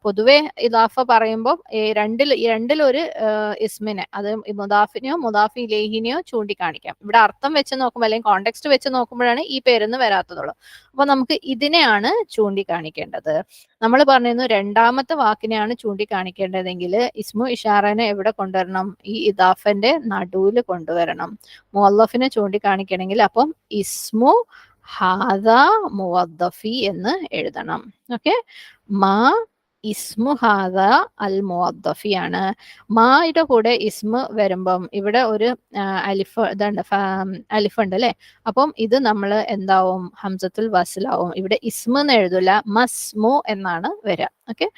പൊതുവെ ഇദാഫ പറയുമ്പോൾ രണ്ടിലൊരു ഇസ്മിനെ, അത് മുദാഫിനെയോ മുദാഫി ഇലേഹിനെയോ ചൂണ്ടിക്കാണിക്കാം. ഇവിടെ അർത്ഥം വെച്ച് നോക്കുമ്പോൾ അല്ലെങ്കിൽ കോണ്ടെക്സ്റ്റ് വെച്ച് നോക്കുമ്പോഴാണ് ഈ പേരെന്ന് വരാത്തതുള്ളൂ. അപ്പൊ നമുക്ക് ഇതിനെയാണ് ചൂണ്ടിക്കാണിക്കേണ്ടത്. നമ്മൾ പറഞ്ഞിരുന്നു രണ്ടാമത്തെ വാക്കിനെയാണ് ചൂണ്ടിക്കാണിക്കേണ്ടതെങ്കിൽ ഇസ്മു ഇഷാറനെ എവിടെ കൊണ്ടുവരണം? ഈ ഇദാഫന്റെ നടുവിൽ കൊണ്ടുവരണം. മുവല്ലഫിനെ ചൂണ്ടിക്കാണിക്കണമെങ്കിൽ അപ്പം ഇസ്മു ഹാദ മുവദ്ദഫി എന്ന് എഴുതണം. ഓക്കെ, മാ ഇസ്മു ഹാദ അൽ മുവദ്ദഫി ആണ്. മായുടെ കൂടെ ഇസ്മു വരുമ്പം ഇവിടെ ഒരു അലിഫ് ഇതുണ്ട്, അലിഫ് ഉണ്ട് അല്ലെ. അപ്പം ഇത് നമ്മൾ എന്താവും? ഹംസത്തുൽ വസ്ലാവും. ഇവിടെ ഇസ്മു എന്ന് എഴുതൂല, മസ്മു എന്നാണ് വരിക. ഓക്കെ,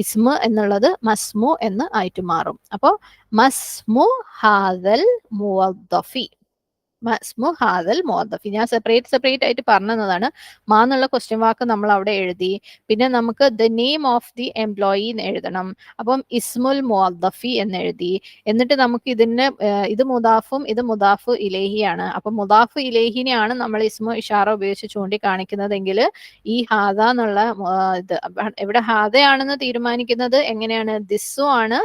ഇസ്മു എന്നുള്ളത് മസ്മു എന്ന് ആയിട്ട് മാറും. അപ്പൊ മസ്മു ഹാദൽ മുവദ്ദഫി, മസ്മു ഹാദൽ മുവദ്ദഫി. ഞാൻ സെപ്പറേറ്റ് ആയിട്ട് പറഞ്ഞതാണ്. മാ എന്നുള്ള ക്വസ്റ്റ്യൻ വാക്ക് നമ്മൾ അവിടെ എഴുതി. പിന്നെ നമുക്ക് the name of the employee എന്ന് എഴുതണം. അപ്പം ഇസ്മുൽ മുവദ്ദഫി എന്ന് എഴുതി. എന്നിട്ട് നമുക്ക് ഇത് മുദാഫും ഇത് മുദാഫു ഇലേഹിയാണ്. അപ്പൊ മുദാഫു ഇലേഹിനെയാണ് നമ്മൾ ഇസ്മു ഇഷാറ ഉപയോഗിച്ച് ചൂണ്ടിക്കാണിക്കുന്നതെങ്കിൽ ഈ ഹാദ എന്നുള്ള ഇത് ഇവിടെ ഹാദയാണെന്ന് തീരുമാനിക്കുന്നത് എങ്ങനെയാണ്? ദിസ്സു ആണ്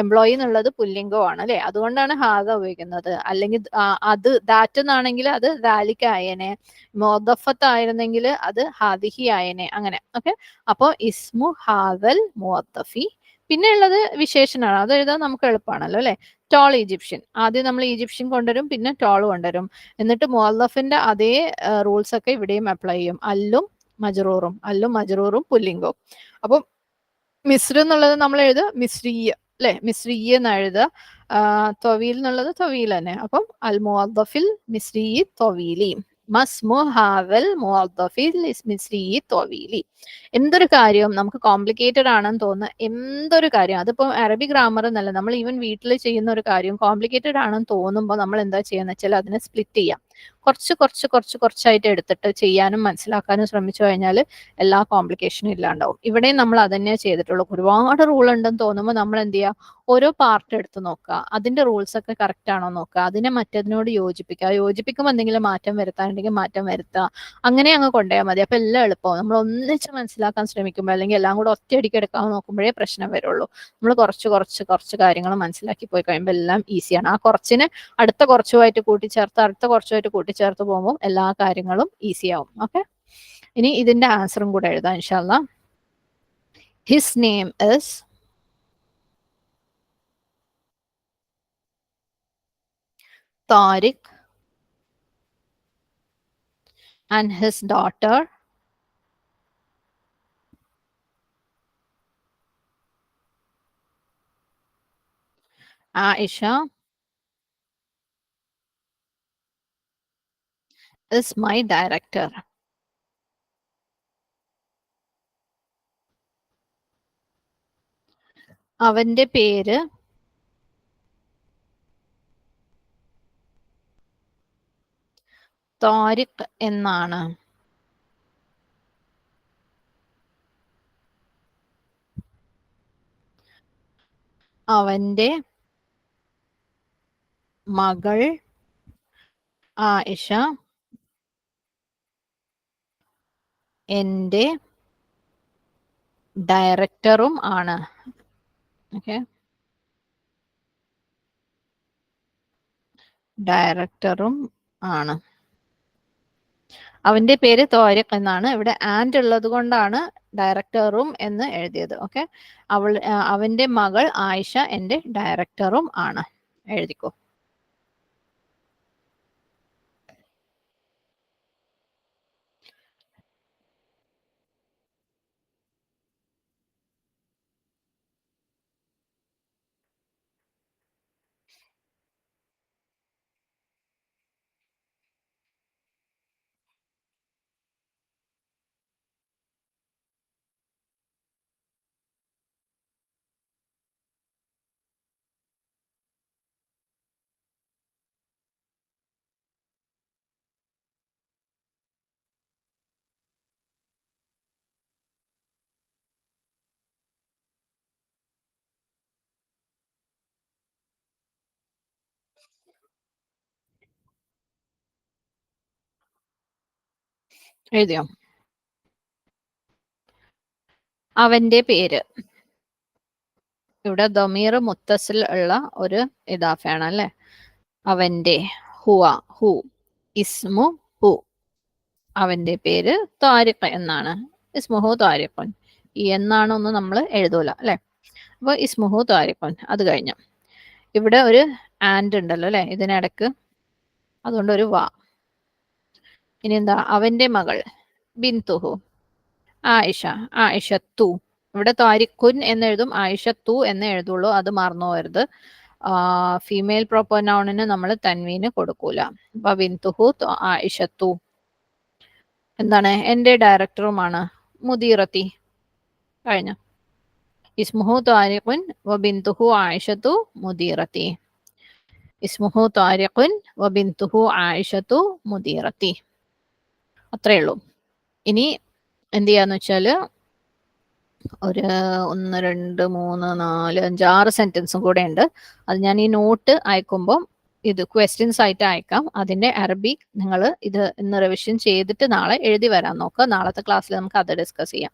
എംപ്ലോയി എന്നുള്ളത് പുല്ലിംഗമാണ് അല്ലെ, അതുകൊണ്ടാണ് ഹാദ ഉപയോഗിക്കുന്നത്. അല്ലെങ്കിൽ അത് ദാറ്റ് എന്നാണെങ്കിൽ അത് ദാലിക്ക് ആയനെ, മുവദ്ദഫത്ത് ആയിരുന്നെങ്കിൽ അത് ഹാദിഹി ആയനെ, അങ്ങനെ. ഓക്കെ, അപ്പൊ ഇസ്മു ഹാദൽ മുവദ്ദഫി. പിന്നെ ഉള്ളത് വിശേഷണമാണ്, അത് എഴുതാൻ നമുക്ക് എളുപ്പമാണല്ലോ അല്ലെ. ടോൾ ഈജിപ്ഷ്യൻ, ആദ്യം നമ്മൾ ഈജിപ്ഷ്യൻ കൊണ്ടുവരും, പിന്നെ ടോൾ കൊണ്ടുവരും. എന്നിട്ട് മുവദ്ദഫിന്റെ അതേ റൂൾസ് ഒക്കെ ഇവിടെയും അപ്ലൈ ചെയ്യും. അല്ലും മജ്റൂറും പുല്ലിംഗവും. അപ്പം മിസ്ർ എന്നുള്ളത് നമ്മൾ എഴുതുക മിസ്രിയ അല്ലെ, മിസ്രിയ എന്ന് എഴുതുക. തൊവീൽ എന്നുള്ളത് തൊവീൽ തന്നെ. അപ്പം അൽ മുവദ്ദഫിൽ മിസ്രി തൊവീലി, മസ്മു ഹാവൽ മുവദ്ദഫിൽ മിസ്രി തൊവീലി. എന്തൊരു കാര്യവും നമുക്ക് കോംപ്ലിക്കേറ്റഡ് ആണെന്ന് തോന്നുന്ന എന്തൊരു കാര്യം, അതിപ്പോ അറബി ഗ്രാമർ എന്നല്ല, നമ്മൾ ഈവൻ വീട്ടിൽ ചെയ്യുന്ന ഒരു കാര്യം കോംപ്ലിക്കേറ്റഡ് ആണെന്ന് തോന്നുമ്പോൾ നമ്മൾ എന്താ ചെയ്യാന്ന് വെച്ചാൽ അതിനെ സ്പ്ലിറ്റ് ചെയ്യാം. കുറച്ചായിട്ട് എടുത്തിട്ട് ചെയ്യാനും മനസ്സിലാക്കാനും ശ്രമിച്ചു കഴിഞ്ഞാൽ എല്ലാ കോംപ്ലിക്കേഷനും ഇല്ലാണ്ടാവും. ഇവിടെയും നമ്മൾ അതന്നെ ചെയ്തിട്ടുള്ളൂ. ഒരുപാട് റൂൾ ഉണ്ടെന്ന് തോന്നുമ്പോൾ നമ്മൾ എന്ത് ചെയ്യുക? ഓരോ പാർട്ട് എടുത്ത് നോക്കുക, അതിന്റെ റൂൾസ് ഒക്കെ കറക്റ്റ് ആണോ നോക്കുക, അതിനെ മറ്റതിനോട് യോജിപ്പിക്കുമ്പോൾ എന്തെങ്കിലും മാറ്റം വരുത്താനുണ്ടെങ്കിൽ മാറ്റം വരുത്തുക. അങ്ങനെ അങ്ങ് കൊണ്ടുപോയാൽ മതി. അപ്പൊ എല്ലാം എളുപ്പമാവും. നമ്മൾ ഒന്നിച്ച് മനസ്സിലാക്കാൻ ശ്രമിക്കുമ്പോൾ അല്ലെങ്കിൽ എല്ലാം കൂടെ ഒറ്റയടിക്ക് എടുക്കാൻ നോക്കുമ്പോഴേ പ്രശ്നം വരുള്ളൂ. നമ്മൾ കുറച്ച് കാര്യങ്ങൾ മനസ്സിലാക്കി പോയി കഴിയുമ്പോൾ എല്ലാം ഈസിയാണ്. ആ കുറച്ചിനെ അടുത്ത കുറച്ചുമായിട്ട് കൂട്ടിച്ചേർത്ത് പോകുമ്പോൾ എല്ലാ കാര്യങ്ങളും ഈസി ആവും. ഓക്കെ, ഇനി ഇതിന്റെ ആൻസറും കൂടെ എഴുതാം ഇൻഷാല്ലാ. His name is Tariq and his daughter Aisha is my director. അവന്റെ പേര് താരിഖ് എന്നാണ്. അവന്റെ മകൾ ആയിഷ എന്റെ ഡയറക്ടറും ആണ്. ഓക്കെ, ഡയറക്ടറും ആണ്. അവന്റെ പേര് തോരിഖ് എന്നാണ്. ഇവിടെ ആൻഡ് ഉള്ളത് കൊണ്ടാണ് ഡയറക്ടറും എന്ന് എഴുതിയത്. ഓക്കെ, അവന്റെ മകൾ ആയിഷ എന്റെ ഡയറക്ടറും ആണ്. എഴുതിക്കോ. എഴുതിയോ? അവന്റെ പേര്. ഇവിടെ ദമീർ മുത്തസിൽ ഉള്ള ഒരു ഇദാഫയാണ് അല്ലെ. അവന്റെ, ഹുവ, ഹു, ഇസ്മു, ഹു. അവന്റെ പേര് താരിഖ് എന്നാണ്. ഇസ്മുഹു താരിഖുൻ. ഈ എന്നാണൊന്നും നമ്മൾ എഴുതൂല അല്ലെ. അപ്പൊ ഇസ്മുഹു താരിഖുൻ. അത് കഴിഞ്ഞു. ഇവിടെ ഒരു ആൻഡ് ഉണ്ടല്ലോ അല്ലെ ഇതിനിടക്ക്, അതുകൊണ്ട് ഒരു വാ. ഇനി എന്താ? അവന്റെ മകൾ ബിന്തുഹു ആയിഷ, ആയിഷത്തു. ഇവിടെ താരിഖുൻ എന്ന് എഴുതും, ആയിഷത്തു എന്ന് എഴുതുള്ളൂ, അത് മറന്നു പോകരുത്. ഫീമെയിൽ പ്രോപ്പർ നൗണിന് നമ്മൾ തൻവീന് കൊടുക്കൂല. അപ്പൊ ബിന്തുഹു ആയിഷത്തു. എന്താണ്? എന്റെ ഡയറക്ടറുമാണ്. മുദീറത്തി. കഴിഞ്ഞു. ഇസ്മുഹു താരിഖുൻ വബിന്തുഹു ആയിഷത്തു മുദീറത്തി. ഇസ്മുഹു താരിഖുൻ വബിന്തുഹു ആയിഷത്തു മുദീറത്തി. അത്രേ ഉള്ളൂ. ഇനി എന്ത് ചെയ്യാന്ന് വെച്ചാല് ഒരു 1 2 3 4 5 6 സെന്റൻസും കൂടെ ഉണ്ട്. അത് ഞാൻ ഈ നോട്ട് അയക്കുമ്പോൾ ഇത് ക്വസ്റ്റ്യൻസ് ആയിട്ട് അയക്കാം. അതിന്റെ അറബിക് നിങ്ങൾ ഇത് ഇന്ന് റിവിഷൻ ചെയ്തിട്ട് നാളെ എഴുതി വരാൻ നോക്കുക. നാളത്തെ ക്ലാസ്സിൽ നമുക്ക് അത് ഡിസ്കസ് ചെയ്യാം.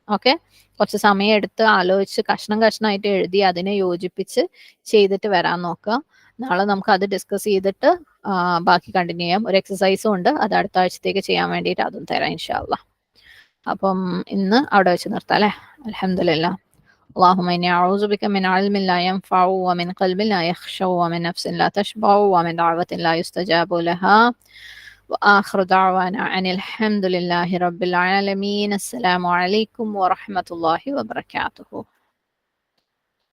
ഓക്കെ, കുറച്ച് സമയം എടുത്ത് ആലോചിച്ച് കഷ്ണം കഷ്ണമായിട്ട് എഴുതി അതിനെ യോജിപ്പിച്ച് ചെയ്തിട്ട് വരാൻ നോക്കുക. നാളെ നമുക്ക് അത് ഡിസ്കസ് ചെയ്തിട്ട് ബാക്കി കണ്ടിന്യൂ ചെയ്യാം. ഒരു എക്സസൈസും ഉണ്ട്, അത് അടുത്ത ആഴ്ചത്തേക്ക് ചെയ്യാൻ വേണ്ടിയിട്ട് അതും തരാം ഇൻഷാ അല്ലാഹ്. അപ്പം ഇന്ന് അവിടെ വെച്ച് നിർത്താം അല്ലേ. അൽഹംദുലില്ലാഹ്. اللهم إني أعوذ بك من علم لا ينفع ومن قلب لا يخشع ومن نفس لا تشبع ومن دعوة لا يستجاب لها وآخر دعوانا أن الحمد لله رب العالمين. السلام عليكم ورحمة الله وبركاته.